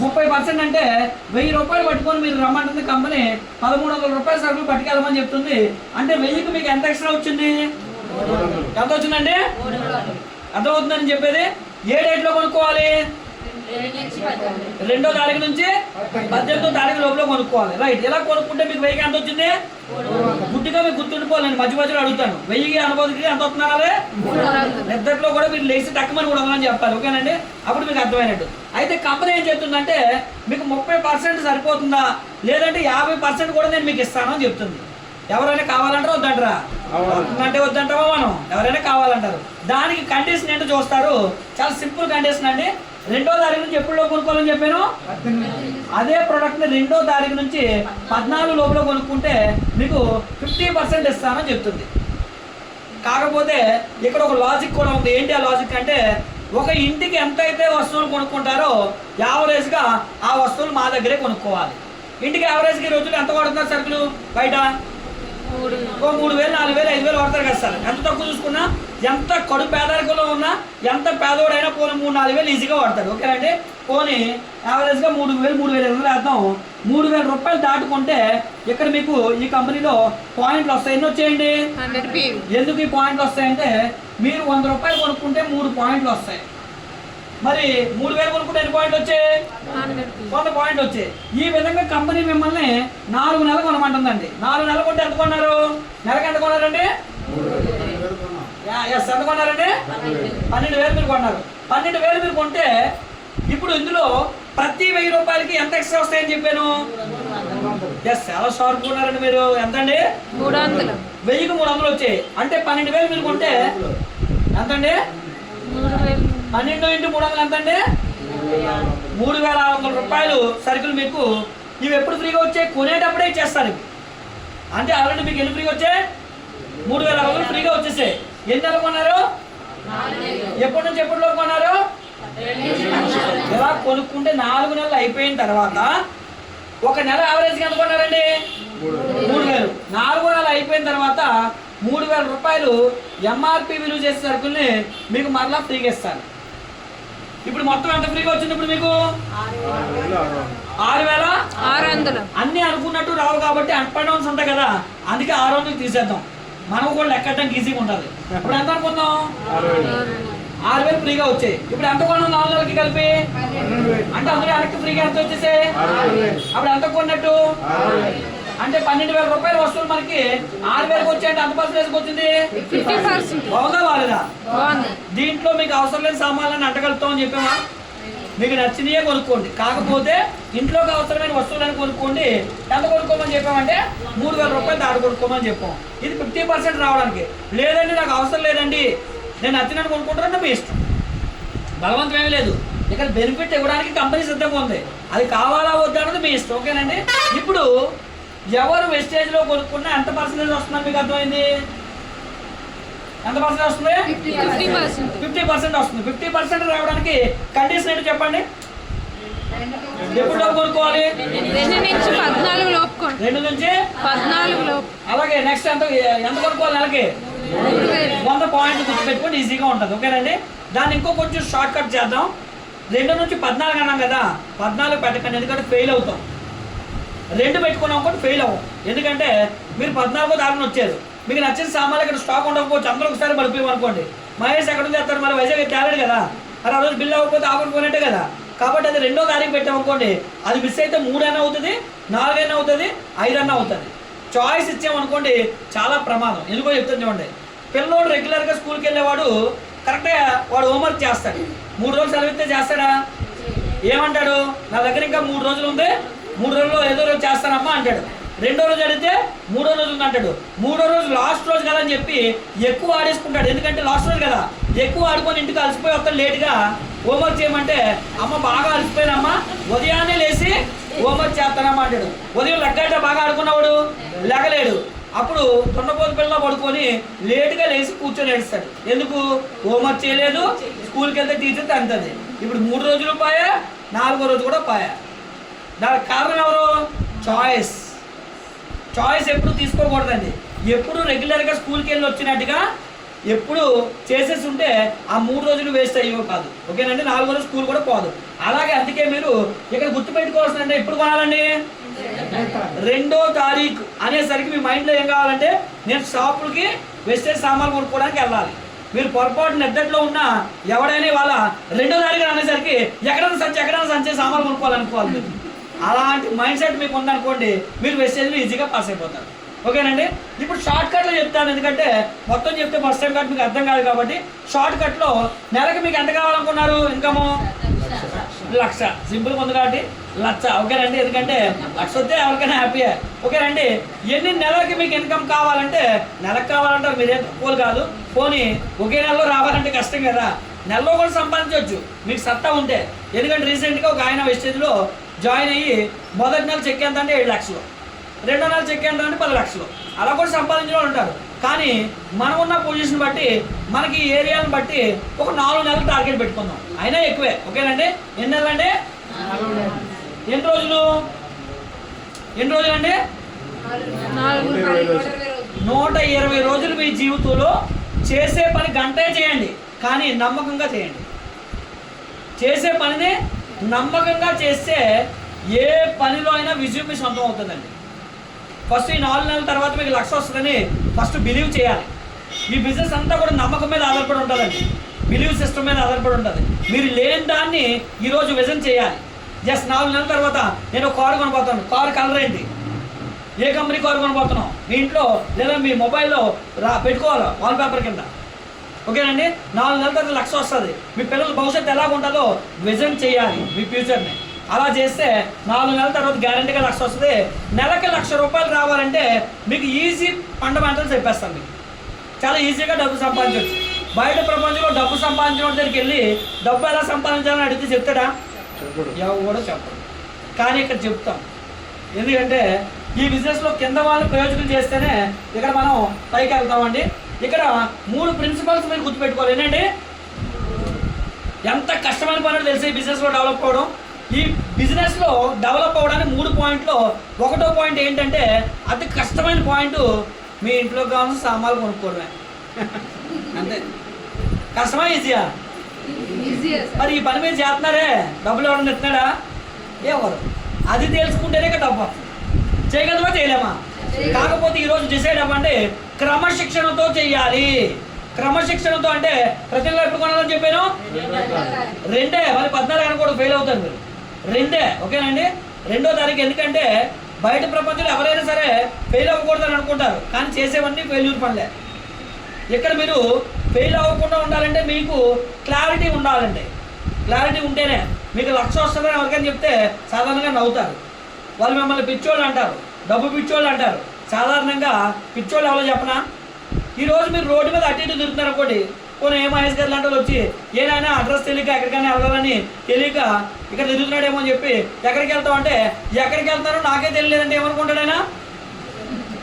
30%. అంటే ₹1000 పట్టుకొని మీరు రమ్మంటుంది కంపెనీ, ₹1300 సరుకులు పట్టుకెళ్ళమని చెప్తుంది. అంటే 1000కి మీకు ఎంత ఎక్స్ట్రా వచ్చింది? ఎంత వచ్చిందండి? అర్థమవుతుందని చెప్పేది. ఏ డేట్లో కొనుక్కోవాలి? 2వ తారీఖు నుంచి 18వ తారీఖు లోపల కొనుక్కోవాలి. రైట్. ఇలా కొనుక్కుంటే మీకు 1000కి ఎంత వచ్చింది? గుడ్డిగా మీకు గుర్తుండిపోవాలండి, మధ్య మధ్యలో అడుగుతాను. 1000కి అనుభూతికి ఎంత వస్తున్నారు? నిద్దట్లో కూడా మీరు లేచి తక్కువని కూడా ఉందని చెప్పాలి. ఓకేనండి, అప్పుడు మీకు అర్థమైనట్టు. అయితే కంపెనీ ఏం చెప్తుందంటే మీకు 30% సరిపోతుందా, లేదంటే 50% కూడా నేను మీకు ఇస్తాను అని చెప్తుంది. ఎవరైనా కావాలంటారా వద్దంటారా? అంటే వద్దంటావా మనం? ఎవరైనా కావాలంటారు. దానికి కండిషన్ ఏంటో చూస్తారు. చాలా సింపుల్ కండిషన్ అండి. 2వ తారీఖు నుంచి ఎప్పుడు కొనుక్కోవాలని చెప్పాను? అదే ప్రోడక్ట్ని 2వ తారీఖు నుంచి 14 లోపల కొనుక్కుంటే మీకు 50% ఇస్తానని చెప్తుంది. కాకపోతే ఇక్కడ ఒక లాజిక్ కూడా ఉంది. ఏంటి ఆ లాజిక్ అంటే, ఒక ఇంటికి ఎంతైతే వస్తువులు కొనుక్కుంటారో యావరేజ్గా ఆ వస్తువులు మా దగ్గరే కొనుక్కోవాలి. ఇంటికి యావరేజ్గా ఈ రోజులు ఎంత వాడుతున్నారు సరుకులు బయట? 3000, 4000, 5000 వాడతారు కదా సార్. ఎంత తక్కువ చూసుకున్నా, ఎంత కడు పేదరికంలో ఉన్నా, ఎంత పేదోడైనా పోనీ 3-4 ఈజీగా వాడతాడు. ఓకేనండి, పోనీ యావరేజ్గా 3000, 3500 వేద్దాం. 3000 రూపాయలు దాటుకుంటే ఇక్కడ మీకు ఈ కంపెనీలో పాయింట్లు వస్తాయి. ఎన్ని వచ్చాయండి? ఎందుకు ఈ పాయింట్లు వస్తాయంటే, మీరు 100 రూపాయలు కొనుక్కుంటే 3 పాయింట్లు వస్తాయి. మరి 3000 కొనుక్కుంటే ఎన్ని పాయింట్లు వచ్చాయి? 100 పాయింట్లు వచ్చాయి. ఈ విధంగా కంపెనీ మిమ్మల్ని 4 నెలలు కొనమంటుందండి. 4 నెలలు కొంటే ఎంత కొన్నారు? నెలకి ఎంత కొన్నారండి? ఎంత కొన్నారండి? 12,000 మీరు కొన్నారు. 12,000 మీరు కొంటే ఇప్పుడు ఇందులో ప్రతి 1000 రూపాయలకి ఎంత ఎక్స్ట్రా వస్తాయని చెప్పాను? చాలా షార్ప్ ఉన్నారండి మీరు. ఎంత అండి? 300. 1000కి 300 వచ్చాయి. అంటే 12,000 మీరు కొంటే ఎంతండి? 12 × 300 ఎంత అండి? 3,600 రూపాయలు సరుకులు మీకు ఇవి ఎప్పుడు ఫ్రీగా వచ్చాయి? కొనేటప్పుడే ఇచ్చేస్తారు. అంటే ఆల్రెడీ మీకు ఎన్ని ఫ్రీగా వచ్చాయి? 3,600 ఫ్రీగా వచ్చేసాయి. ఎన్ని నెలలు కొన్నారు? ఎప్పటి నుంచి ఎప్పటిలో కొన్నారు? ఇలా కొనుక్కుంటే 4 నెలలు అయిపోయిన తర్వాత ఒక నెల యావరేజ్గా ఎంత కొన్నారండి? 3,000. 4 నెలలు అయిపోయిన తర్వాత 3,000 రూపాయలు ఎంఆర్పి విలువ చేసే సరుకుల్ని మీకు మరలా ఫ్రీగా ఇస్తారు. ఇప్పుడు మొత్తం ఎంత ఫ్రీగా వచ్చింది? ఇప్పుడు మీకు 6,600. అన్ని అనుకున్నట్టు రావు కాబట్టి అప్ అండ్ డౌన్స్ ఉంటాయి కదా, అందుకే 600 తీసేద్దాం. మనం కూడా లెక్కడానికి ఈజీగా ఉంటుంది. ఇప్పుడు ఎంత అనుకుందాం? 6,000 ఫ్రీగా వచ్చాయి. ఇప్పుడు ఎంత కొన్నాం 4 నెలలకి కలిపి? అంటే అందులో వెనక్కి ఫ్రీగా ఎంత వచ్చేసాయి? అప్పుడు ఎంత కొన్నట్టు? అంటే 12,000 రూపాయల వస్తువులు మనకి 6,000కి వచ్చాయంటే ఎంత పర్సెంటేజ్కి వచ్చింది? 50%. బాగుందా బాలేదా? దీంట్లో మీకు అవసరం లేని సామాన్లను అంటగలుగుతామని చెప్పామా? మీకు నచ్చినయే కొనుక్కోండి. కాకపోతే ఇంట్లోకి అవసరమైన వస్తువులను కొనుక్కోండి. ఎంత కొనుక్కోమని చెప్పామంటే 3,000 రూపాయలు దాడి కొనుక్కోమని చెప్పాం. ఇది 50% రావడానికి. లేదండి నాకు అవసరం లేదండి, నేను నచ్చినట్టు కొనుక్కుంటానంటే మీ ఇష్టం, బలవంతం ఏమీ లేదు. ఇక్కడ బెనిఫిట్ ఇవ్వడానికి కంపెనీ సిద్ధంగా ఉంది. అది కావాలా వద్దా అన్నది మీ ఇష్టం. ఓకేనండి, ఇప్పుడు ఎవరు వెస్టేజ్లో కొనుక్కున్నా ఎంత పర్సెంటేజ్ వస్తుందని మీకు అర్థమైంది? ఎంత పర్సెంట్ వస్తుంది? 50% వస్తుంది. 50% రావడానికి కండిషన్ ఏంటో చెప్పండి. ఎప్పుడు కొనుక్కోవాలి? 2 నుంచి 14 లోపు. 2 నుంచి 14 లోపు. అలాగే నెక్స్ట్ ఎంత కొనుక్కోవాలి? నెలకి 100 పాయింట్లు గుర్తుపెట్టుకోండి, ఈజీగా ఉంటుంది. ఓకేనండి, దాన్ని ఇంకో కొంచెం షార్ట్ కట్ చేద్దాం. 2 నుంచి 14 అన్నాం కదా, 14 పెట్టకండి, ఎందుకంటే ఫెయిల్ అవుతాం. 2 పెట్టుకున్నాం అనుకోండి ఫెయిల్ అవ్వం. ఎందుకంటే మీరు 14వ తారీఖున వచ్చారు, మీకు నచ్చిన సామాన్లు ఇక్కడ స్టాక్ ఉండకపోవచ్చు, అందరూ ఒకసారి పడిపోయాం అనుకోండి. మహేష్ ఎక్కడ ఉంది ఎత్తాడు, మరి వైజాగ్ తేలాడు కదా, మరి ఆ రోజు బిల్ అవ్వకపోతే ఆపకపోయినట్టే కదా. కాబట్టి అది 2వ తారీఖు పెట్టామనుకోండి, అది మిస్ అయితే 3 అయినా అవుతుంది, 4 అయినా అవుతుంది, 5 అయినా అవుతుంది. చాయిస్ ఇచ్చామనుకోండి చాలా ప్రమాదం. ఎందుకో చెప్తాను చూడండి. పిల్లోడు రెగ్యులర్గా స్కూల్కి వెళ్ళేవాడు కరెక్ట్గా వాడు హోంవర్క్ చేస్తాడు. 3 రోజులు సెలవిస్తే చేస్తాడా? ఏమంటాడు? నా దగ్గర ఇంకా 3 రోజులు ఉంది, 3 రోజుల్లో ఏదో రోజు చేస్తానమ్మా అంటాడు. 2వ రోజు అడిగితే 3వ రోజు ఉంది అంటాడు. 3వ రోజు లాస్ట్ రోజు కదా అని చెప్పి ఎక్కువ ఆడేసుకుంటాడు. ఎందుకంటే లాస్ట్ రోజు కదా, ఎక్కువ ఆడుకొని ఇంటికి అలసిపోయి వస్తాడు లేట్గా. హోంవర్క్ చేయమంటే అమ్మ బాగా అలసిపోయినమ్మా, ఉదయాన్నే లేచి హోంవర్క్ చేస్తానమ్మా అంటాడు. ఉదయం లెగ్గంటే బాగా ఆడుకున్నవాడు లెగలేడు. అప్పుడు దున్నపోతు పిల్లలు పడుకొని లేటుగా లేచి కూర్చొని ఏడుస్తాడు. ఎందుకు? హోంవర్క్ చేయలేదు, స్కూల్కి వెళ్తే టీచర్ తంతుంది. ఇప్పుడు 3 రోజులు పాయా, 4వ రోజు కూడా పాయా. దానికి కారణం ఎవరు? చాయిస్. చాయిస్ ఎప్పుడు తీసుకోకూడదండి. ఎప్పుడు రెగ్యులర్గా స్కూల్కి వెళ్ళి వచ్చినట్టుగా ఎప్పుడు చేసేసి ఉంటే ఆ 3 రోజులు వేస్ట్ అయ్యేవో కాదు. ఓకేనండి, 4వ రోజు స్కూల్ కూడా పోదు. అలాగే అందుకే మీరు ఇక్కడ గుర్తుపెట్టుకోవాల్సిందంటే ఎప్పుడు కొనాలండి? 2వ తారీఖు అనేసరికి మీ మైండ్లో ఏం కావాలంటే నేను షాపులకి వెస్టేజ్ సామాన్లు కొనుక్కోవడానికి వెళ్ళాలి. మీరు పొరపాటు నిద్దట్లో ఉన్నా ఎవడైనా వాళ్ళ 2వ తారీఖు అనేసరికి ఎక్కడైనా సంచే సామాన్లు కొనుక్కోవాలనుకోవాలి మీరు. అలాంటి మైండ్ సెట్ మీకు ఉందనుకోండి, మీరు వెస్టేజ్లో ఈజీగా పాస్ అయిపోతారు. ఓకేనండి. ఇప్పుడు షార్ట్ కట్లో చెప్తాను, ఎందుకంటే మొత్తం చెప్తే ఫస్ట్ టైం కట్ మీకు అర్థం కాదు కాబట్టి. షార్ట్ కట్లో నెలకి మీకు ఎంత కావాలనుకున్నారు ఇన్కము? 1,00,000. సింపుల్గా ఉంది కాబట్టి 1,00,000. ఓకేనండి. ఎందుకంటే 1,00,000 వస్తే ఎవరికైనా హ్యాపీయే. ఓకేనండి. ఎన్ని నెలలకి మీకు ఇన్కమ్ కావాలంటే, నెలకు కావాలంటారు మీరేం తక్కువ కాదు. పోనీ ఒకే నెలలో రావాలంటే కష్టం కదా, నెలలో కూడా సంపాదించవచ్చు మీకు సత్తా ఉంటే. ఎందుకంటే రీసెంట్గా ఒక ఆయన వెస్టేజ్లో జాయిన్ అయ్యి మొదటి నెల చెక్ ఎంత అంటే 7 లక్షలు, రెండో నెల చెక్ ఎంత అంటే 10 లక్షలు, అలా కూడా సంపాదించిన వాళ్ళు ఉంటారు. కానీ మనం ఉన్న పొజిషన్ బట్టి, మనకి ఏరియాను బట్టి ఒక 4 నెలలు టార్గెట్ పెట్టుకుందాం, అయినా ఎక్కువే. ఓకేనండి. ఎన్ని నెలలు అంటే ఎన్ని రోజులు? ఎన్ని రోజులు అండి? 120 రోజులు మీ జీవితంలో చేసే పని గంటే చేయండి, కానీ నమ్మకంగా చేయండి. చేసే పనిని నమ్మకంగా చేస్తే ఏ పనిలో అయినా విజయం మీ సొంతం అవుతుందండి. ఫస్ట్ ఈ 4 నెలల తర్వాత మీకు 1,00,000 వస్తుందని ఫస్ట్ బిలీవ్ చేయాలి. ఈ బిజినెస్ అంతా కూడా నమ్మకం మీద ఆధారపడి ఉంటుందండి, బిలీవ్ సిస్టమ్ మీద ఆధారపడి ఉంటుంది. మీరు లేని దాన్ని ఈరోజు విజన్ చేయాలి. జస్ట్ 4 నెలల తర్వాత నేను కారు కొనబోతాను, కారు కలర్ ఏంటి, ఏ కంపెనీ కారు కొనబోతున్నాం, మీ ఇంట్లో లేదా మీ మొబైల్లో పెట్టుకోవాలి వాల్ పేపర్ కింద. ఓకేనండి. 4 నెలల తర్వాత 1,00,000 వస్తుంది. మీ పిల్లల భవిష్యత్తు ఎలా ఉంటుందో విజన్ చేయాలి మీ ఫ్యూచర్ని. అలా చేస్తే 4 నెలల తర్వాత గ్యారంటీగా 1,00,000 వస్తుంది. నెలకి 1,00,000 రూపాయలు రావాలంటే మీకు ఈజీ ఫండమెంటల్స్ చెప్పేస్తాను. మీకు చాలా ఈజీగా డబ్బు సంపాదించవచ్చు. బయట ప్రపంచంలో డబ్బు సంపాదించిన దగ్గరికి వెళ్ళి డబ్బు ఎలా సంపాదించాలని అడిగితే చెప్తాడా? ఎవరు కూడా చెప్పరు. కానీ ఇక్కడ చెప్తాం, ఎందుకంటే ఈ బిజినెస్లో కింద వాళ్ళు ప్రయోజనం చేస్తేనే ఇక్కడ మనం పైకి వెళ్తామండి. ఇక్కడ 3 ప్రిన్సిపల్స్ మీరు గుర్తుపెట్టుకోవాలి. ఏంటంటే ఎంత కష్టమైన పని తెలిసి ఈ బిజినెస్లో డెవలప్ అవ్వడం. ఈ బిజినెస్లో డెవలప్ అవ్వడానికి 3 పాయింట్లు. 1వ పాయింట్ ఏంటంటే, అతి కష్టమైన పాయింట్ మీ ఇంట్లో కావాల్సిన సామాన్లు కొనుక్కోవడమే. అంతే. కష్టమా ఈజీయా? మరి ఈ పని మీరు చేస్తున్నారే, డబ్బులు ఎవరైనా ఎత్తున్నాడా? ఎవరు? అది తెలుసుకుంటేనే డబ్బు వస్తుంది. చేయగలమా చేయలేమా? కాకపోతే ఈరోజు డిసైడ్ అవ్వండి, క్రమశిక్షణతో చెయ్యాలి. క్రమశిక్షణతో అంటే ప్రతి నెల ఎప్పుడు కొనాలని చెప్పాను? 2 మరి 14 అని కూడా ఫెయిల్ అవుతారు మీరు. 2. ఓకేనండి. 2వ తారీఖు. ఎందుకంటే బయట ప్రపంచంలో ఎవరైనా సరే ఫెయిల్ అవ్వకూడదని అనుకుంటారు, కానీ చేసేవన్నీ ఫెయిల్యూర్ పనులే. ఇక్కడ మీరు ఫెయిల్ అవ్వకుండా ఉండాలంటే మీకు క్లారిటీ ఉండాలండి. క్లారిటీ ఉంటేనే మీకు 1,00,000 వస్తుందని ఎవరికైనా చెప్తే సాధారణంగా నవ్వుతారు. వాళ్ళు మిమ్మల్ని పిచ్చోళ్ళు అంటారు, డబ్బు పిచ్చోళ్ళు అంటారు. సాధారణంగా పిచ్చోళ్ళు ఎవరో చెప్పనా? ఈరోజు మీరు రోడ్డు మీద అటు ఇటు తిరుగుతున్నారు అనుకోండి, కొన్ని ఏ మహేష్ గారు లాంటి వాళ్ళు వచ్చి ఏదైనా అడ్రస్ తెలియక ఎక్కడికైనా వెళ్ళాలని తెలియక ఇక్కడ తిరుగుతున్నాడేమో అని చెప్పి ఎక్కడికి వెళ్తాం అంటే, ఎక్కడికి వెళ్తారో నాకే తెలియలేదంటే ఏమనుకుంటాడైనా?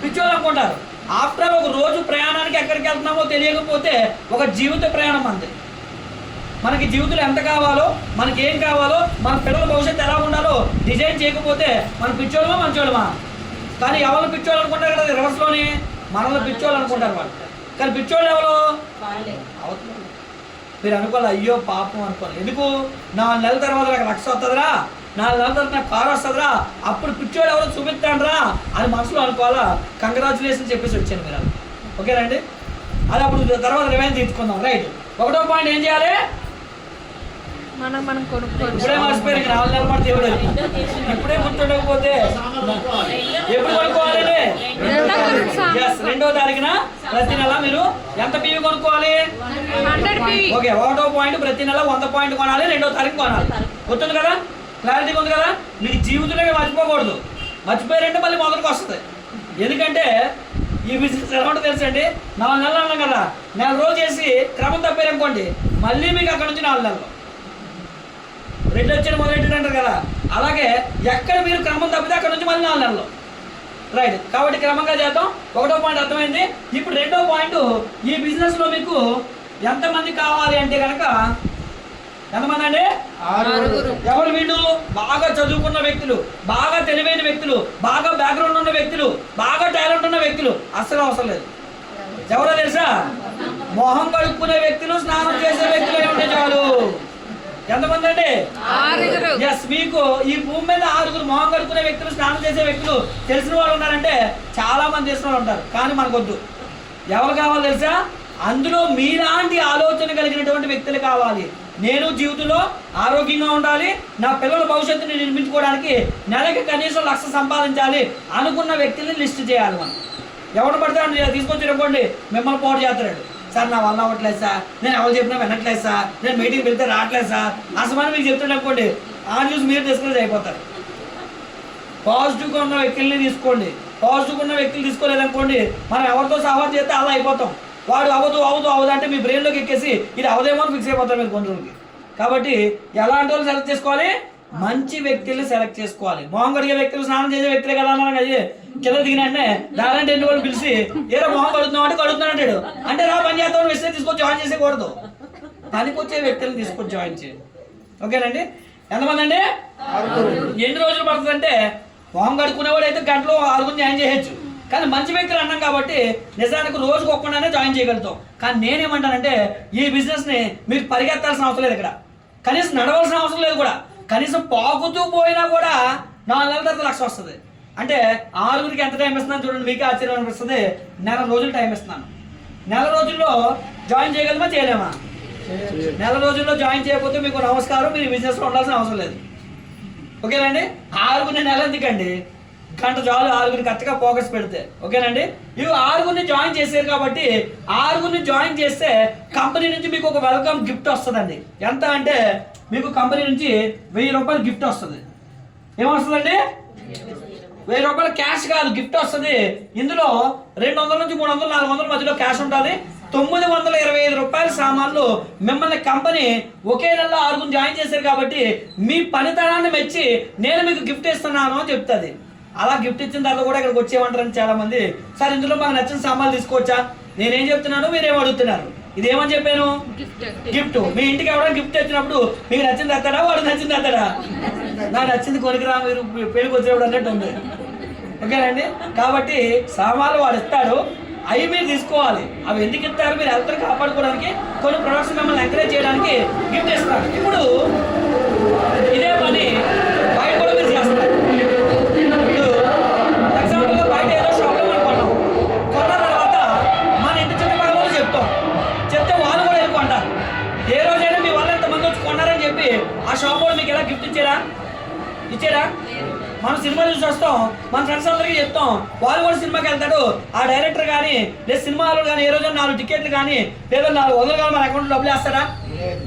పిచ్చోళ్ళు అనుకుంటారు. ఆఫ్టర్ ఆల్ ఒక రోజు ప్రయాణానికి ఎక్కడికి వెళ్తున్నామో తెలియకపోతే ఒక జీవిత ప్రయాణం అంతే. మనకి జీవితంలో ఎంత కావాలో, మనకి ఏం కావాలో, మన పిల్లల భవిష్యత్తు ఎలా ఉండాలో డిజైన్ చేయకపోతే మన పిచ్చోళ్ళమా మంచోళ్ళమా? కానీ ఎవరు పిచ్చోళ్ళు అనుకుంటారు కదా, రివర్స్లోనే మనల్ని పిచ్చోళ్ళు అనుకుంటారు వాళ్ళు. కానీ పిచ్చోళ్ళు ఎవరు? మీరు అనుకోవాలి, అయ్యో పాపం అనుకోవాలి. ఎందుకు? 4 నెలల తర్వాత నాకు 1,00,000 వస్తుందిరా, 4 నెలల తర్వాత నాకు కారు వస్తుందిరా, అప్పుడు పిచ్చోళ్ళు ఎవరో చూపిస్తానరా అని మనసులో అనుకోవాలా. కంగ్రాచులేషన్ చెప్పేసి వచ్చాను మీరు. ఓకేనండి. అది అప్పుడు తర్వాత రివైండ్ తీసుకుందాం. రైట్. 1వ పాయింట్ ఏం చేయాలి? మనం కొనుక్కోవచ్చు. ఇప్పుడే మర్చిపోయారు, 4 నెలల పాటు దేవుడు. ఇప్పుడే గుర్తుండకపోతే ఎప్పుడు కొనుక్కోవాలండి? 2వ తారీఖున ప్రతి నెల మీరు ఎంత పీవీ కొనుక్కోవాలి? 100 PV. ఓకే. 1వ పాయింట్ ప్రతి నెల 100 పాయింట్ కొనాలి, 2వ తారీఖు కొనాలి. గుర్తుంది కదా? క్లారిటీ ఉంది కదా? మీకు జీవితంలో మర్చిపోకూడదు. మర్చిపోయారంటే మళ్ళీ మొదటికి వస్తుంది. ఎందుకంటే ఈ బిజినెస్ ఎలా ఉంటుందో తెలుసండి, 4 నెలలు అన్నాం కదా, 4 రోజులు చేసి క్రమం తప్పారనుకోండి, మళ్ళీ మీకు అక్కడ నుంచి 4 నెలలు 2 వచ్చి మొదలెట్టారు అంటారు కదా, అలాగే ఎక్కడ మీరు క్రమం తప్పితే అక్కడ నుంచి మళ్ళీ 4 నెలలు. రైట్. కాబట్టి క్రమంగా చేద్దాం. 1వ పాయింట్ అర్థమైంది. ఇప్పుడు 2వ పాయింట్, ఈ బిజినెస్లో మీకు ఎంతమంది కావాలి అంటే కనుక, ఎంతమంది అండి? 6. ఎవరు వీళ్ళు? బాగా చదువుకున్న వ్యక్తులు, బాగా తెలివైన వ్యక్తులు, బాగా బ్యాక్గ్రౌండ్ ఉన్న వ్యక్తులు, బాగా టాలెంట్ ఉన్న వ్యక్తులు. అస్సలు అవసరం లేదు. ఎవరో తెలుసా? మొహం కడుక్కునే వ్యక్తులు, స్నానం చేసే వ్యక్తులు ఉంటే చాలు. ఎంతమంది అండి? 6. ఎస్. మీకు ఈ భూమి మీద 6 మొహం కడుక్కునే వ్యక్తులు, స్నానం చేసే వ్యక్తులు తెలిసిన వాళ్ళు ఉన్నారంటే చాలా మంది తెలిసిన వాళ్ళు ఉంటారు. కానీ మనకొద్దు. ఎవరు కావాలి తెలుసా? అందులో మీలాంటి ఆలోచన కలిగినటువంటి వ్యక్తులు కావాలి. నేను జీవితంలో ఆరోగ్యంగా ఉండాలి, నా పిల్లల భవిష్యత్తుని నిర్మించుకోవడానికి నెలకి కనీసం 1,00,000 సంపాదించాలి అనుకున్న వ్యక్తుల్ని లిస్ట్ చేయాలి. మనం ఎవరు పడితే తీసుకొచ్చి అనుకోండి మిమ్మల్ని పోటీ చేస్తాడు. సార్ నా వల్ల అవ్వట్లేదు సార్, నేను ఎవరు చెప్పినా వినట్లేదు సార్, నేను మీటింగ్ వెళ్తే రావట్లేదు సార్, అసలు మీకు చెప్తాడు అనుకోండి, ఆ చూసి మీరు తీసుకుని అయిపోతారు. పాజిటివ్గా ఉన్న వ్యక్తుల్ని తీసుకోండి. పాజిటివ్గా ఉన్న వ్యక్తులు తీసుకోలేదనుకోండి, మనం ఎవరితో సహవాసం చేస్తే అలా అయిపోతాం. వాడు అవ్వదు అంటే మీ బ్రెయిన్లోకి ఎక్కేసి ఇది అవదేమో అని ఫిక్స్ అయిపోతారు మీరు కొన్ని రోజులకి. కాబట్టి ఎలాంటి వాళ్ళు సెలెక్ట్ చేసుకోవాలి? మంచి వ్యక్తుల్ని సెలెక్ట్ చేసుకోవాలి. మొహం కడిగే వ్యక్తులు, స్నానం చేసే వ్యక్తులే కదా అన్నారు కదా. కింద దిగినంటే దారంటే ఎన్ని వాళ్ళు పిలిచి ఏదో మొహం కడుగుతున్నావు అంటే కడుగుతున్నాడు అంటాడు. అంటే రా పని చేస్తామని విషయం తీసుకొచ్చి జాయిన్ చేసేకూడదు. పనికి వచ్చే వ్యక్తులను తీసుకొచ్చి జాయిన్ చేయండి. ఓకేనండి? ఎంతమంది అండి? ఎన్ని రోజులు పడుతుంది అంటే మొహం కడుక్కునేవాడు అయితే గంటలో 6 జాయిన్ చేయొచ్చు. కానీ మంచి వ్యక్తులు అన్నాం కాబట్టి నిజానికి రోజుకు ఒక్కడానే జాయిన్ చేయగలుగుతాం. కానీ నేనేమంటానంటే ఈ బిజినెస్ని మీరు పరిగెత్తాల్సిన అవసరం లేదు. ఇక్కడ కనీసం నడవలసిన అవసరం లేదు కూడా. కనీసం పాకుతూ పోయినా కూడా 4 నెలల తర్వాత 1,00,000 వస్తుంది. అంటే 6గురికి ఎంత టైం ఇస్తున్నాను చూడండి, మీకే ఆశ్చర్యం అనిపిస్తుంది. నెల రోజులు టైం ఇస్తున్నాను. నెల రోజుల్లో జాయిన్ చేయగలమా చేయలేమా? నెల రోజుల్లో జాయిన్ చేయకపోతే మీకు నమస్కారం, మీరు బిజినెస్లో ఉండాల్సిన అవసరం లేదు. ఓకేనండి? 6గురిని నెల ఎందుకండి, గంట చాలు 6గురికి కరెక్ట్గా ఫోకస్ పెడితే. ఓకేనండి? ఇవి 6గురిని జాయిన్ చేశారు కాబట్టి 6గురిని జాయిన్ చేస్తే కంపెనీ నుంచి మీకు ఒక వెల్కమ్ గిఫ్ట్ వస్తుందండి. ఎంత అంటే మీకు కంపెనీ నుంచి 1000 రూపాయలు గిఫ్ట్ వస్తుంది. ఏమొస్తుందండి? 1000 రూపాయలు క్యాష్ కాదు, గిఫ్ట్ వస్తుంది. ఇందులో 200 నుంచి 300, 400 మధ్యలో క్యాష్ ఉంటుంది. 925 రూపాయల సామాన్లు మిమ్మల్ని కంపెనీ ఒకే నెలలో 6గురిని జాయిన్ చేశారు కాబట్టి మీ పనితనాన్ని మెచ్చి నేను మీకు గిఫ్ట్ ఇస్తున్నాను అని చెప్తుంది. అలా గిఫ్ట్ ఇచ్చిన తర్వాత కూడా ఇక్కడికి వచ్చేయమంటారని చాలా మంది. సార్ ఇందులో మాకు నచ్చిన సామాన్లు తీసుకోవచ్చా? నేనేం చెప్తున్నాను, మీరేం అడుగుతున్నారు? ఇదేమని చెప్పాను? గిఫ్ట్. మీ ఇంటికి ఎవరైనా గిఫ్ట్ తెచ్చినప్పుడు మీకు నచ్చింది తెస్తాడా, వాడు నచ్చింది తెస్తాడా? నాకు నచ్చింది కొనికిరా మీరు పెళ్ళికి వచ్చేవాడు అన్నట్టు ఉంది. ఓకేనండి? కాబట్టి సామాన్లు వాడు ఇస్తాడు, అవి మీరు తీసుకోవాలి. అవి ఎందుకు ఇస్తారు? మీరు హెల్త్ని కాపాడుకోవడానికి, కొన్ని ప్రొడక్ట్స్ మిమ్మల్ని ఎంకరేజ్ చేయడానికి గిఫ్ట్ ఇస్తారు. ఇప్పుడు ఇదే పని బయట కూడా మీరు చేస్తారు. ఇప్పుడు ఎగ్జాంపుల్గా బయట ఏదో షాప్లో మనం కొన్నాం. కొన్న తర్వాత మన ఇంటి చుట్టుపక్కల చెప్తాం, చెప్తే వాళ్ళు కూడా వెళ్ళుకుంటారు. ఏ రోజైనా మీ వాళ్ళు ఎంతమంది వచ్చి కొన్నారని చెప్పి ఆ షాప్ వాళ్ళు మీకు ఎలా గిఫ్ట్ ఇచ్చారా? మనం సినిమా చూసి వస్తాం, మన ఫ్రెండ్స్ అందరికీ చెప్తాం, వాళ్ళు కూడా సినిమాకి వెళ్తాడు. ఆ డైరెక్టర్ కానీ లేదా సినిమా హాల్ కానీ ఏ రోజు 4 టికెట్లు కానీ లేదా 400 కానీ మన అకౌంట్లో డబ్బులు వేస్తారా?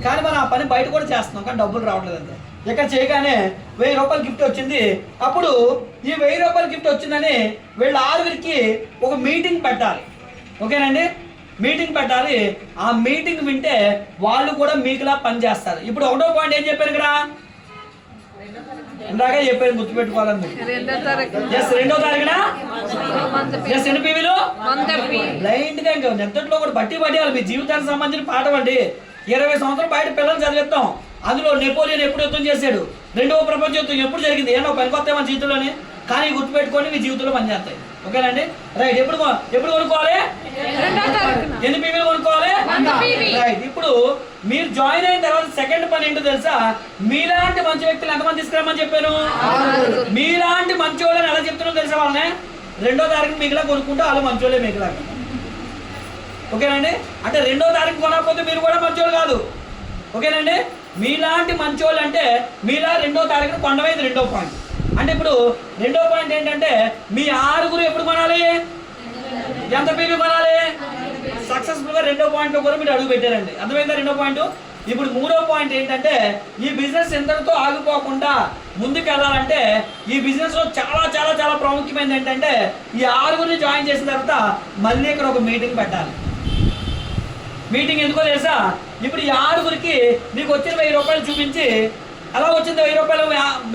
కానీ మనం ఆ పని బయట కూడా చేస్తున్నాం, కానీ డబ్బులు రావట్లేదు అంతే. ఇక్కడ చేయగానే 1000 రూపాయలు గిఫ్ట్ వచ్చింది. అప్పుడు ఈ 1000 రూపాయలు గిఫ్ట్ వచ్చిందని వీళ్ళ 6గురికి ఒక మీటింగ్ పెట్టాలి. ఓకేనండి? మీటింగ్ పెట్టాలి. ఆ మీటింగ్ వింటే వాళ్ళు కూడా మీకులా పని చేస్తారు. ఇప్పుడు 1వ పాయింట్ ఏం చెప్పారు ఇక్కడ? ఇందాక చెప్పారు, గుర్తుపెట్టుకోవాలని. 2వ తారీఖున ఎన్పీవీలో బ్లైండ్ గా ఇంకా నిద్రలో కూడా బట్టి పడేయాలి. మీ జీవితానికి సంబంధించిన పాఠం అండి. 20 సంవత్సరాలు బయట పిల్లలు చదివిస్తాం. అందులో నెపోలియన్ ఎప్పుడు యుద్ధం చేశాడు, 2వ ప్రపంచ యుద్ధం ఎప్పుడు జరిగింది, ఏమో పనికొస్తాయి మన జీవితంలోని. కానీ గుర్తుపెట్టుకొని మీ జీవితంలో పనిచేస్తాయి. ఓకేనండి? రైట్. ఎప్పుడు కొనుక్కోవాలి? ఎన్పీవీలు కొనుక్కోవాలి. రైట్. ఇప్పుడు మీరు జాయిన్ అయిన తర్వాత సెకండ్ పని ఏంటో తెలుసా? మీలాంటి మంచి వ్యక్తులు ఎంతమంది తీసుకురామని చెప్పాను? మీలాంటి మంచి వాళ్ళని ఎలా చెప్తున్నారో తెలుసా? వాళ్ళనే 2వ తారీఖు మీకులా కొనుక్కుంటే వాళ్ళు మంచి వాళ్ళే మీకులా. ఓకేనండి? అంటే 2వ తారీఖు కొనకపోతే మీరు కూడా మంచి వాళ్ళు కాదు. ఓకేనండి? మీలాంటి మంచి వాళ్ళు అంటే మీలా 2వ తారీఖున కొండవైంది 2వ పాయింట్. అంటే ఇప్పుడు 2వ పాయింట్ ఏంటంటే మీ 6గురు ఎప్పుడు కొనాలి? ఎంత పీవీ కొనాలి? సక్సెస్ఫుల్గా 2వ పాయింట్లో కూడా మీరు అడుగు పెట్టారండి. అర్థమైందా 2వ పాయింట్? ఇప్పుడు 3వ పాయింట్ ఏంటంటే ఈ బిజినెస్ ఎంతటితో ఆగిపోకుండా ముందుకు వెళ్ళాలంటే ఈ బిజినెస్లో చాలా చాలా చాలా ప్రాముఖ్యమైనది ఏంటంటే ఈ 6గురిని జాయిన్ చేసిన తర్వాత మళ్ళీ ఇక్కడ ఒక మీటింగ్ పెట్టాలి. మీటింగ్ ఎందుకో తెలుసా? ఇప్పుడు ఈ 6గురికి మీకు వచ్చిన 1000 రూపాయలు చూపించి అలా వచ్చింది 1000 రూపాయలు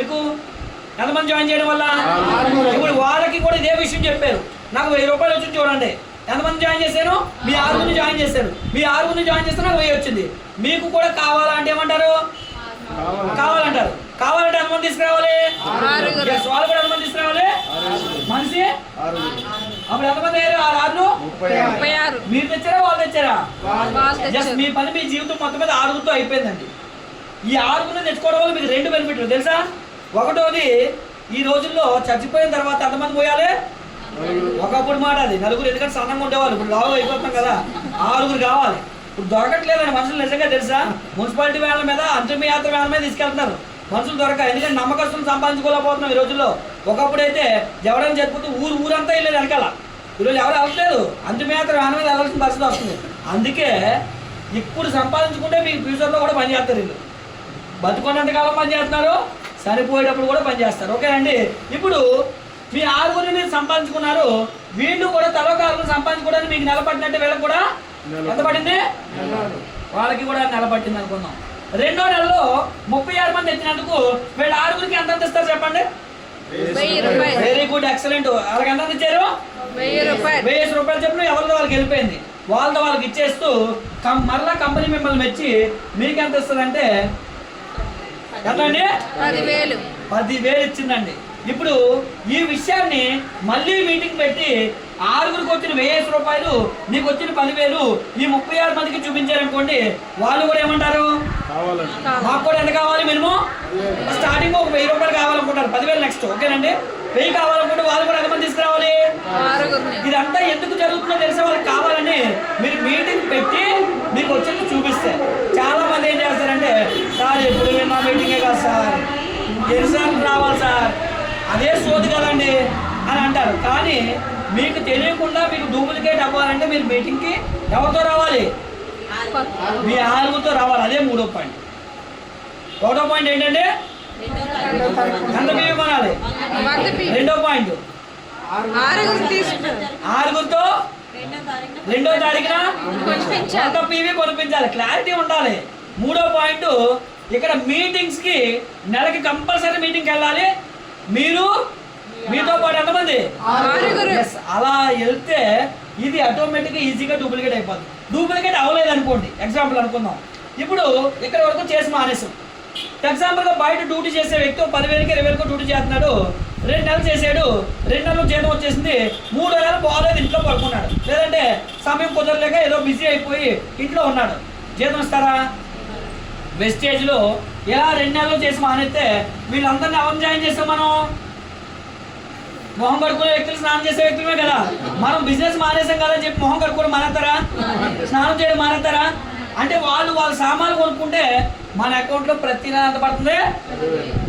మీకు ఎంతమంది జాయిన్ చేయడం వల్ల? ఇప్పుడు వాళ్ళకి కూడా ఇదే విషయం చెప్పారు, నాకు 1000 రూపాయలు వచ్చింది చూడండి. ఎంతమంది జాయిన్ చేశాను? మీ 6గురిని జాయిన్ చేశాను. మీ 6గురిని జాయిన్ చేస్తే నాకు 1000 వచ్చింది. మీకు కూడా కావాలంటే ఏమంటారు? కావాలంటారు. కావాలంటే ఎంతమంది తీసుకురావాలి? వాళ్ళు కూడా ఎంతమంది తీసుకురావాలి? మనిషి అప్పుడు ఎంతమంది అయ్యారు? 6 మీరు తెచ్చారా వాళ్ళు తెచ్చారా? జస్ట్ మీ పని మీ జీవితం మొత్తం మీద 6గురితో అయిపోయిందండి. ఈ 6గురిని తెచ్చుకోవడం వల్ల మీకు 2 బెనిఫిట్లు తెలుసా? ఒకటోది, ఈ రోజుల్లో చచ్చిపోయిన తర్వాత ఎంతమంది పోయాలి? ఒకప్పుడు మాట అది 4గురు, ఎందుకంటే సన్నంగా ఉండేవాళ్ళు. ఇప్పుడు లావు అయిపోతాం కదా, 6గురు కావాలి. ఇప్పుడు దొరకట్లేదని మనుషులు నిజంగా తెలుసా? మున్సిపాలిటీ వ్యాన్ల మీద అంతర్యాత్ర వ్యాన్ల మీద తీసుకెళ్తున్నారు మనుషులు దొరక. ఎందుకంటే నమ్మకస్తులు సంపాదించుకోలేకపోతున్నాం ఈ రోజుల్లో. ఒకప్పుడైతే ఎవరైనా జరిపోతే ఊరంతా వెళ్ళేది వెనకాల. ఈరోజు ఎవరు వెళ్ళట్లేదు, అంతర్యాత్ర వ్యాన్ మీద వెళ్ళాల్సిన పరిస్థితి వస్తుంది. అందుకే ఇప్పుడు సంపాదించుకుంటే మీకు ఫ్యూచర్లో కూడా పనిచేస్తారు. వీళ్ళు బతుకున్నంతకాలం పనిచేస్తున్నారు, చనిపోయేటప్పుడు కూడా పనిచేస్తారు. ఓకేనండి. ఇప్పుడు మీ 6 మీరు సంపాదించుకున్నారు, వీళ్ళు కూడా తలకాలను సంపాదించుకోవడానికి మీకు నిలబడినట్టే వీళ్ళకి కూడా ఎంత పడింది? వాళ్ళకి కూడా నిలబట్టింది అనుకుందాం. 2వ నెలలో 36 మంది ఎత్తినందుకు వీళ్ళు 6 ఎంత ఇస్తారు చెప్పండి? 1000 రూపాయలు. Very good, excellent. వాళ్ళకి ఎంత ఇచ్చారు? 1000 రూపాయలు. 1000 రూపాయలు చెప్పిన ఎవరితో వాళ్ళకి వెళ్ళిపోయింది. వాళ్ళకి ఇచ్చేస్తూ మరలా కంపెనీ మిమ్మల్ని మెచ్చి మీకు ఎంత ఇస్తుందంటే ఎంత అండి? 10,000. 10,000 ఇచ్చిందండి. ఇప్పుడు ఈ విషయాన్ని మళ్ళీ మీటింగ్ పెట్టి 6 వచ్చిన 1000 రూపాయలు, నీకు వచ్చిన 10,000 ఈ 36 మందికి చూపించారనుకోండి, వాళ్ళు కూడా ఏమంటారు? మాకు కూడా ఎంత కావాలి? మినిమం స్టార్టింగ్ ఒక 1000 రూపాయలు కావాలనుకుంటారు, 10,000 నెక్స్ట్. ఓకేనండి. 1000 కావాలనుకుంటే వాళ్ళు కూడా ఎంతమంది తీసుకురావాలి? 6. ఇదంతా ఎందుకు జరుగుతుందో తెలిసే వాళ్ళకి కావాలని మీరు మీటింగ్ పెట్టి మీకు వచ్చేది చూపిస్తే చాలా మంది ఏం చేస్తారంటే, సార్ ఎప్పుడు విన్నా మీటింగే కదా సార్, ఎన్నిసార్లు రావాలి సార్, అదే సోది కదండి అని అంటారు. కానీ మీకు తెలియకుండా మీకు డూప్లికేట్ అవ్వాలంటే మీరు మీటింగ్కి ఎవరితో రావాలి? మీ 6 రావాలి. అదే 3వ పాయింట్. 1వ పాయింట్ ఏంటంటే ఎంత బియ్యం కొనాలి? 2వ పాయింట్ 6 తీసుకుంటారు. 6 2వ తారీఖున కొనిపించాలి. అంత పీవీ కొనిపించాలి. క్లారిటీ ఉండాలి. 3వ పాయింట్ ఇక్కడ మీటింగ్స్ కి నెలకి కంపల్సరీ మీటింగ్కి వెళ్ళాలి. మీరు మీతో పాటు ఎంతమంది? 6. Yes, అలా వెళ్తే ఇది ఆటోమేటిక్గా ఈజీగా డూప్లికేట్ అయిపోతుంది. డూప్లికేట్ అవ్వలేదు అనుకోండి, ఎగ్జాంపుల్ అనుకుందాం. ఇప్పుడు ఇక్కడ వరకు చేసి మానేసాం. ఎగ్జాంపుల్గా బయట డ్యూటీ చేసే వ్యక్తి 10,000కి 20,000కి డ్యూటీ చేస్తున్నాడు. 2 నెలలు చేసాడు, 2 నెలలు జీతం వచ్చేసింది. 3వ నెల బాగోలేదు, ఇంట్లో పడుకున్నాడు. లేదంటే సమయం కుదరలేక ఏదో బిజీ అయిపోయి ఇంట్లో ఉన్నాడు. జీతం ఇస్తారా? వెస్టేజ్లో ఇలా 2 నెలలు చేసి మానేస్తే వీళ్ళందరినీ ఎవరిని జాయిన్ చేస్తాం? మనం మొహం కడుక్కునే వ్యక్తులు, స్నానం చేసే వ్యక్తులమే కదా. మనం బిజినెస్ మానేసాం కదా అని చెప్పి మొహం కడుక్కోవడం మానేస్తారా? స్నానం చేయడం మానేస్తారా? అంటే వాళ్ళ సామాన్లు కొనుక్కుంటే మన అకౌంట్లో ప్రతి నెల ఎంత పడుతుంది?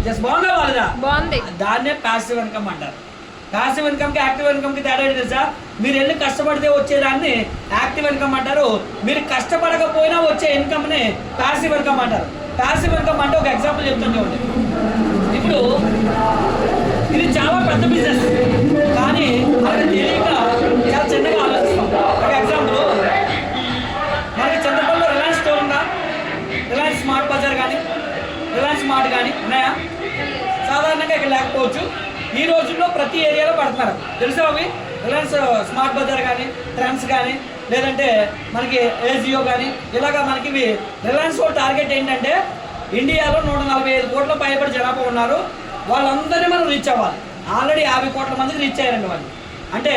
జస్ట్ బాగుందా వాళ్ళదా? బాగుంది. దాన్నే ప్యాసివ్ ఇన్కమ్ అంటారు. ప్యాసివ్ ఇన్కమ్కి యాక్టివ్ ఇన్కమ్కి తేడా ఏంటి తెలుసా? మీరు వెళ్ళి కష్టపడితే వచ్చేదాన్ని యాక్టివ్ ఇన్కమ్ అంటారు. మీరు కష్టపడకపోయినా వచ్చే ఇన్కమ్ని ప్యాసివ్ ఇన్కమ్ అంటారు. ప్యాసివ్ ఇన్కమ్ అంటే ఒక ఎగ్జాంపుల్ చెప్తాను చూడండి. ఇప్పుడు ఇది చాలా పెద్ద బిజినెస్, కానీ మనకి తెలియక చాలా చిన్నగా ఆలోచిస్తాం. ఒక ఎగ్జాంపుల్, మనకి చంద్రపల్లిలో రిలయన్స్ స్టోర్ ఉందా? రిలయన్స్ స్మార్ట్ బజార్ కానీ రిలయన్స్ స్మార్ట్ కానీ ఉన్నాయా? సాధారణంగా ఇక్కడ లేకపోవచ్చు. ఈ రోజుల్లో ప్రతి ఏరియాలో పడుతున్నారు. తెలుసా అవి? రిలయన్స్ స్మార్ట్ బజార్ కానీ, ట్రెండ్స్ కానీ, లేదంటే మనకి ఏజియో కానీ, ఇలాగా మనకి ఇవి రిలయన్స్ వాళ్ళ టార్గెట్ ఏంటంటే ఇండియాలో 145 కోట్ల పైబడి జనాభా ఉన్నారు. వాళ్ళందరినీ మనం రీచ్ అవ్వాలి. ఆల్రెడీ 50 కోట్ల మందికి రీచ్ అయ్యారండి వాళ్ళు. అంటే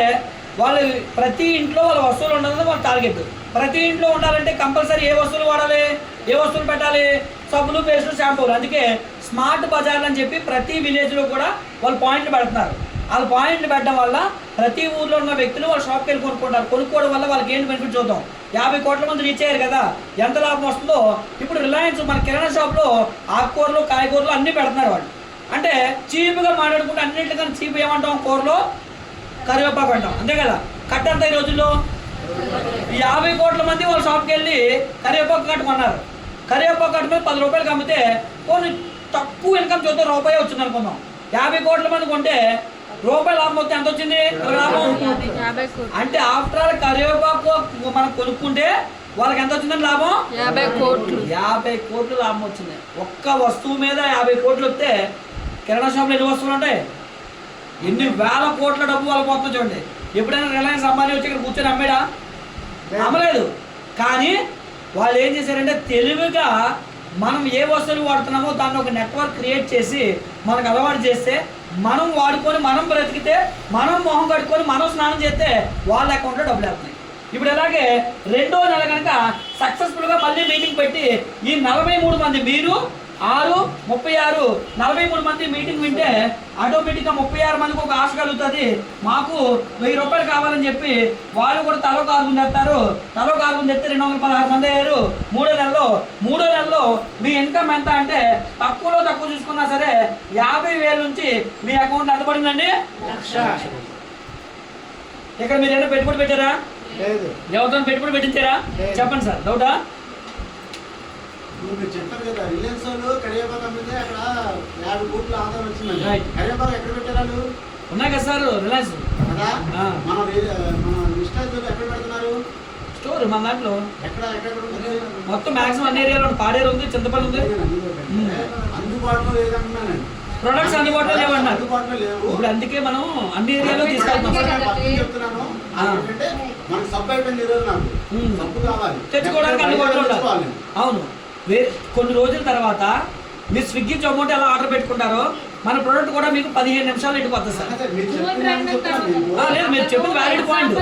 వాళ్ళు ప్రతి ఇంట్లో వాళ్ళ వస్తువులు ఉండాలని వాళ్ళ టార్గెట్. ప్రతి ఇంట్లో ఉండాలంటే కంపల్సరీ ఏ వస్తువులు వాడాలి? ఏ వస్తువులు పెట్టాలి? సబ్బులు, పేస్టులు, షాంపూలు. అందుకే స్మార్ట్ బజార్లు అని చెప్పి ప్రతి విలేజ్లో కూడా వాళ్ళు పాయింట్లు పెడుతున్నారు. వాళ్ళు పాయింట్లు పెట్టడం వల్ల ప్రతి ఊర్లో ఉన్న వ్యక్తులు వాళ్ళ షాప్కి వెళ్ళి కొనుక్కుంటారు. కొనుక్కోవడం వల్ల వాళ్ళకి ఏంటి బెనిఫిట్ చూద్దాం. 50 కోట్ల మంది రీచ్ అయ్యారు కదా, ఎంత లాభం వస్తుందో. ఇప్పుడు రిలయన్స్ మన కిరాణా షాప్లో ఆకుకూరలు, కాయగూరలు అన్నీ పెడుతున్నారు వాళ్ళు. అంటే చీప్గా మాట్లాడుకుంటే అన్నింటికన్నా చీప్ ఏమంటాం? కూరలో కరివేపాకు అంటాం, అంతే కదా. కట్ట అంతా ఈ రోజుల్లో 50 కోట్ల మంది వాళ్ళ షాప్కి వెళ్ళి కరివేపాకు కట్టు కొన్నారు. కరివేపాకు కట్టు మీద 10 రూపాయలకి అమ్మితే కొన్ని తక్కువ ఇన్కమ్ చూద్దాం, రూపాయి వచ్చింది అనుకుందాం. 50 కోట్ల మంది కొంటే రూపాయలు లాభం వస్తే ఎంత వచ్చింది? లాభం. అంటే ఆఫ్టర్ ఆల్ కరివేపాకు మనం కొనుక్కుంటే వాళ్ళకి ఎంత వచ్చిందని లాభం? 50 కోట్లు. 50 కోట్లు లాభం వచ్చింది. ఒక్క వస్తువు మీద 50 కోట్లు వస్తే కిరాణా షాప్లో ఎన్ని వస్తువులు ఉంటాయి? ఎన్ని వేల కోట్ల డబ్బు వాళ్ళకి పోతుంది చూడండి. ఎప్పుడైనా రిలయన్స్ అంబానీ వచ్చి ఇక్కడ కూర్చొని అమ్మాడా? అమ్మలేదు. కానీ వాళ్ళు ఏం చేశారంటే తెలివిగా మనం ఏ వస్తువులు వాడుతున్నామో దాన్ని ఒక నెట్వర్క్ క్రియేట్ చేసి మనకు అలవాటు చేస్తే, మనం వాడుకొని మనం బ్రతికితే, మనం మొహం కట్టుకొని మనం స్నానం చేస్తే వాళ్ళ అకౌంట్లో డబ్బులు వెళ్తున్నాయి. ఇప్పుడు అలాగే 2వ నెల కనుక సక్సెస్ఫుల్గా మళ్ళీ మీటింగ్ పెట్టి ఈ 43 మంది, మీరు 6, 36, 43 మంది మీటింగ్ వింటే ఆటోమేటిక్గా 36 మందికి ఒక ఆశ కలుగుతుంది. మాకు 1000 రూపాయలు కావాలని చెప్పి వాళ్ళు కూడా తలో కార్గుని తెస్తారు. తలో కార్గుని తెస్తే 216 మంది అయ్యారు. మూడో నెలలో మీ ఇన్కమ్ ఎంత అంటే తక్కువ చూసుకున్నా సరే 50,000 నుంచి మీ అకౌంట్ ఎంత పడిందండి? 1,00,000. ఇక్కడ మీరు ఏమైనా పెట్టుబడి పెట్టారా? ఎవరితో పెట్టుబడి పెట్టించారా? చెప్పండి సార్. డౌటా? మీరు చెప్పారు కదా, రిలయన్స్ వాళ్ళు కరివేపాకు అమ్మితే అక్కడ 50 కోట్ల ఆదాయం వచ్చింది. రైట్. కరివేపాకు ఎక్కడ పెట్టారు? ఉన్నాయి కదా సార్ రిలయన్స్ కదా. ఆ. మన ఇష్టాలు ఎక్కడ పెడుతున్నారు? స్టోర్ మన దాంట్లో ఎక్కడ పెడుతుంది? మొత్తం మాక్సిమం అన్ని ఏరియాలో పాడేరు ఉంది, చింతపల్లి ఉంది. అందుబాటులో లేదంటున్నాను. ప్రొడక్ట్స్ అందుబాటులో లేవన్నారు. అందుబాటులో లేవు. ఇప్పుడు అందుకే మనం అన్ని ఏరియాలో తీసుకెళ్తాం. చెప్తున్నాను. ఎందుకంటే మనకు సబ్బు అయిపోయింది. ఈరోజు నాకు సబ్బు కావాలి, తెచ్చుకోవడానికి అందుబాటులో ఉండాలి. అవును. కొన్ని రోజుల తర్వాత మీరు స్విగ్గీ జొమాటో ఎలా ఆర్డర్ పెట్టుకుంటారో మన ప్రోడక్ట్ కూడా మీకు 15 నిమిషాలు ఇంటికి వస్తుంది సార్. లేదు, మీరు చెప్పింది వ్యాలిడ్ పాయింట్.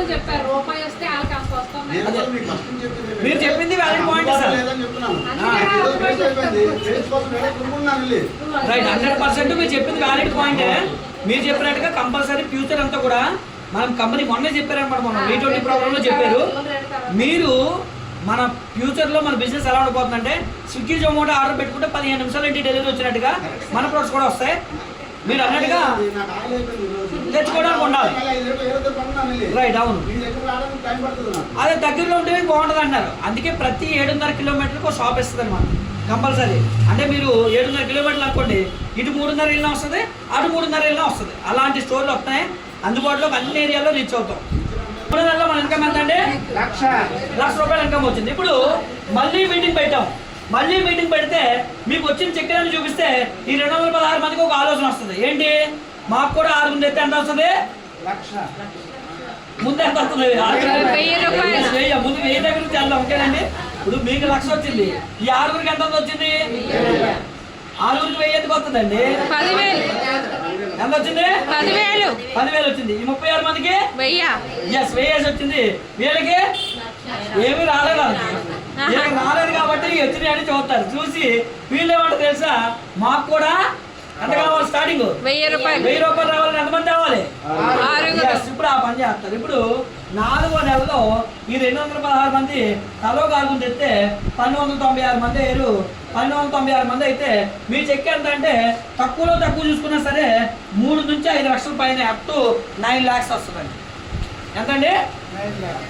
మీరు చెప్పింది వ్యాలిడ్ పాయింట్ సార్. రైట్, 100% మీరు చెప్పింది వ్యాలిడ్ పాయింటే. మీరు చెప్పినట్టుగా కంపల్సరీ ఫ్యూచర్ అంతా కూడా మనం కంపెనీ మొన్నే చెప్పారనమాట, మనం V20 ప్రోగ్రాంలో చెప్పారు. మీరు మన ఫ్యూచర్లో మన బిజినెస్ ఎలా ఉండిపోతుందంటే స్విగ్గీ జొమాటో ఆర్డర్ పెట్టుకుంటే 15 నిమిషాలు ఇంటి డెలివరీ వచ్చినట్టుగా మన ప్రొడక్ట్స్ కూడా వస్తాయి. మీరు అన్నట్టుగా తెచ్చుకోవడానికి ఉండాలి. రైట్, అవును. అదే దగ్గరలో ఉంటే బాగుంటుంది అంటారు. అందుకే ప్రతి 7.5 కిలోమీటర్కి ఒక షాప్ ఇస్తుంది అనమాట కంపల్సరీ. అంటే మీరు 7.5 కిలోమీటర్లు అనుకోండి, ఇటు 3.5 వెళ్ళినా వస్తుంది, అటు 3.5 వెళ్ళినా వస్తుంది. అలాంటి స్టోర్లు వస్తాయి. అందుబాటులో అన్ని ఏరియాలో రీచ్ అవుతాం. 3 నెలల్లో మన ఇన్కమ్ ఎంత అండి? 1,00,000 రూపాయలు ఇన్కమ్ వచ్చింది. ఇప్పుడు మళ్ళీ మీటింగ్ పెట్టాం. మళ్ళీ మీటింగ్ పెడితే మీకు వచ్చిన చెక్కులను చూపిస్తే ఈ 216 మందికి ఒక ఆలోచన వస్తుంది. ఏంటి, మాకు కూడా 6 ముందు ఎత్తే ఎంత వస్తుంది? 1,00,000. ముందు ఎంత వస్తుంది? 1000. ముందు 1000 దగ్గర నుంచి వెళ్దాం. ఓకేనండి. ఇప్పుడు మీకు 1,00,000 వచ్చింది. ఈ 6గురికి ఎంత వచ్చింది? 6గురికి 1000 ఎందుకు వస్తుందండి? 10,000. ఎంత వచ్చింది? 10,000 వచ్చింది. ఈ 36 మందికి 1000 వచ్చింది. వీళ్ళకి ఏమీ రాలేదు. రాలేదు కాబట్టి ఎత్తుని అని చూస్తారు. చూసి వీళ్ళు ఏమంటారు తెలుసా, మాకు కూడా ఎంత కావాలి? స్టార్టింగ్ 1000 రూపాయలు రావాలని ఎంతమంది కావాలి? ఇప్పుడు ఆ పని చేస్తారు. ఇప్పుడు 4వ నెలలో ఈ 216 మంది తలో కాకుండా తెస్తే 1296 మంది అయ్యారు. 1296 మంది అయితే మీ చెక్ ఎంత అంటే తక్కువ చూసుకున్నా సరే 3 నుంచి 5 లక్షల పైన అప్ టు 9 lakhs వస్తుందండి. ఎంతండి? 9 lakhs.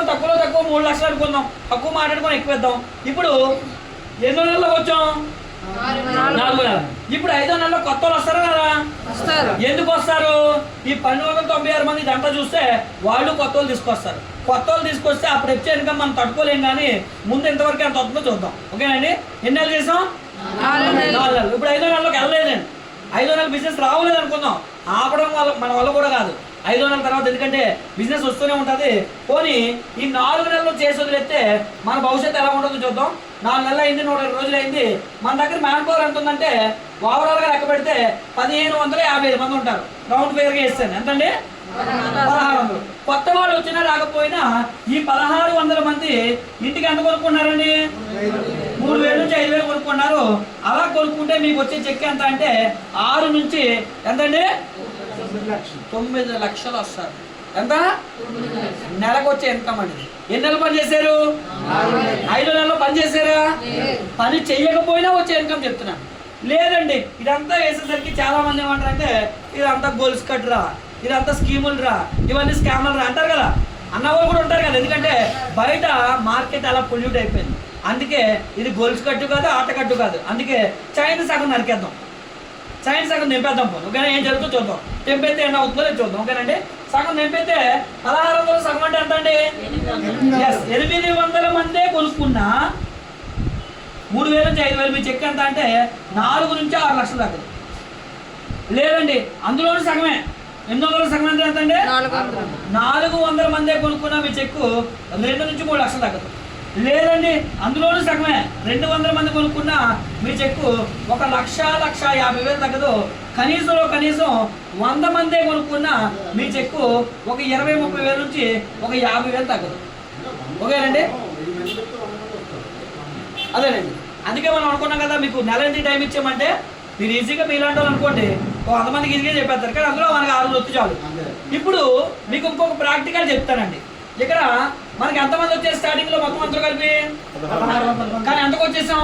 తక్కువ 3 లక్షలు అనుకుందాం. తక్కువ మాట్లాడుకొని ఎక్కువ ఇద్దాం. ఇప్పుడు ఎన్నో నెలలో వచ్చాం? 4 నెలలు. ఇప్పుడు 5వ నెలలో కొత్త వాళ్ళు వస్తారా కదా? ఎందుకు వస్తారు? ఈ 1296 మంది ఇదంతా చూస్తే వాళ్ళు కొత్త వాళ్ళు తీసుకొస్తారు. కొత్త వాళ్ళు తీసుకొస్తే అప్పుడు వచ్చే ఇన్కమ్ మనం తట్టుకోలేం. కానీ ముందు ఎంతవరకు ఎంత వస్తుందో చూద్దాం. ఓకేనండి. ఎన్ని నెలలు చేసాం? 4 నెలలు. ఇప్పుడు 5వ నెలలోకి వెళ్ళలేదండి. 5వ నెల బిజినెస్ రావలేదు అనుకుందాం. ఆపడం వల్ల మన వల్ల కూడా కాదు. 5వ నెల తర్వాత ఎందుకంటే బిజినెస్ వస్తూనే ఉంటుంది. పోనీ ఈ 4 నెలలు చేసి వదిలేస్తే మన భవిష్యత్తు ఎలా ఉంటుందో చూద్దాం. 4 నెలలు అయింది, 120 రోజులు అయింది. మన దగ్గర మ్యాన్ పవర్ ఎంత ఉందంటే ఓవరాల్గా లెక్క పెడితే 1555 మంది ఉంటారు. రౌండ్ ఫిగర్గా ఇస్తాను. ఎంతండి? 1600. కొత్త వాళ్ళు వచ్చినా రాకపోయినా ఈ 1600 మంది ఇంటికి ఎంత కొనుక్కున్నారండి? 3,000 నుంచి 5,000 కొనుక్కున్నారు. అలా కొనుక్కుంటే మీకు వచ్చే చెక్ ఎంత అంటే 6 నుంచి ఎంతండి? 9 లక్షలు వస్తారు. ఎంత? నెలకు వచ్చే ఇన్కమ్ అండి. ఎన్ని నెలలు పని చేశారు? 5 నెలలు పని చేశారా? పని చెయ్యకపోయినా వచ్చే ఇన్కమ్ చెప్తున్నాను. లేదండి, ఇదంతా వేసేసరికి చాలా మంది ఏమంటారంటే ఇదంతా గోల్స్ కట్ రా, ఇదంతా స్కీములు రా, ఇవన్నీ స్కాములు రా అంటారు కదా. అన్నవాళ్ళు కూడా ఉంటారు కదా. ఎందుకంటే బయట మార్కెట్ అలా పొల్యూట్ అయిపోయింది. అందుకే ఇది గోల్స్ కట్టు కాదు, ఆట కట్టు కాదు. అందుకే చైన్ సగం నరికేద్దాం, చైన్ సగం నింపేద్దాం. పోను ఓకేనా? ఏం జరుగుతుందో చూద్దాం. తెంపైతే ఏమన్నా అవుతుందో లేదు చూద్దాం. ఓకేనండి. సగం నింపైతే 1600 సగం అంటే ఎంత అండి? 800 మందే కొనుక్కున్నా 3,000 నుంచి 5,000 మీ చెక్ ఎంత అంటే 4 నుంచి 6 లక్షల దాకా. లేదండి, అందులోనూ సగమే. 800 సగం అంటే ఎంత అండి? 400 మందే కొనుక్కున్నా మీ చెక్కు 2 నుంచి 3 లక్షలు తగ్గదు. లేదండి, అందులోనూ సగమే. 200 మంది కొనుక్కున్నా మీ చెక్కు 1,50,000 తగ్గదు. కనీసం 100 మందే కొనుక్కున్నా మీ చెక్కు ఒక 20-30 వేల నుంచి ఒక 50,000 తగ్గదు. ఓకేనండి. అదేనండి. అందుకే మనం అనుకున్నాం కదా, మీకు నెల ఎందుకు టైం ఇచ్చామంటే మీరు ఈజీగా మీలాంటి వాళ్ళు అనుకోండి 100 మందికి ఈజీగా చెప్పేస్తారు, కానీ అందులో మనకి 6 వచ్చి చాలు. ఇప్పుడు మీకు ఇంకొక ప్రాక్టికల్ చెప్తానండి. ఇక్కడ మనకి ఎంతమంది వచ్చారు స్టార్టింగ్ లో మొత్తం అందరూ కలిపి? కానీ ఎంతకు వచ్చేసాం?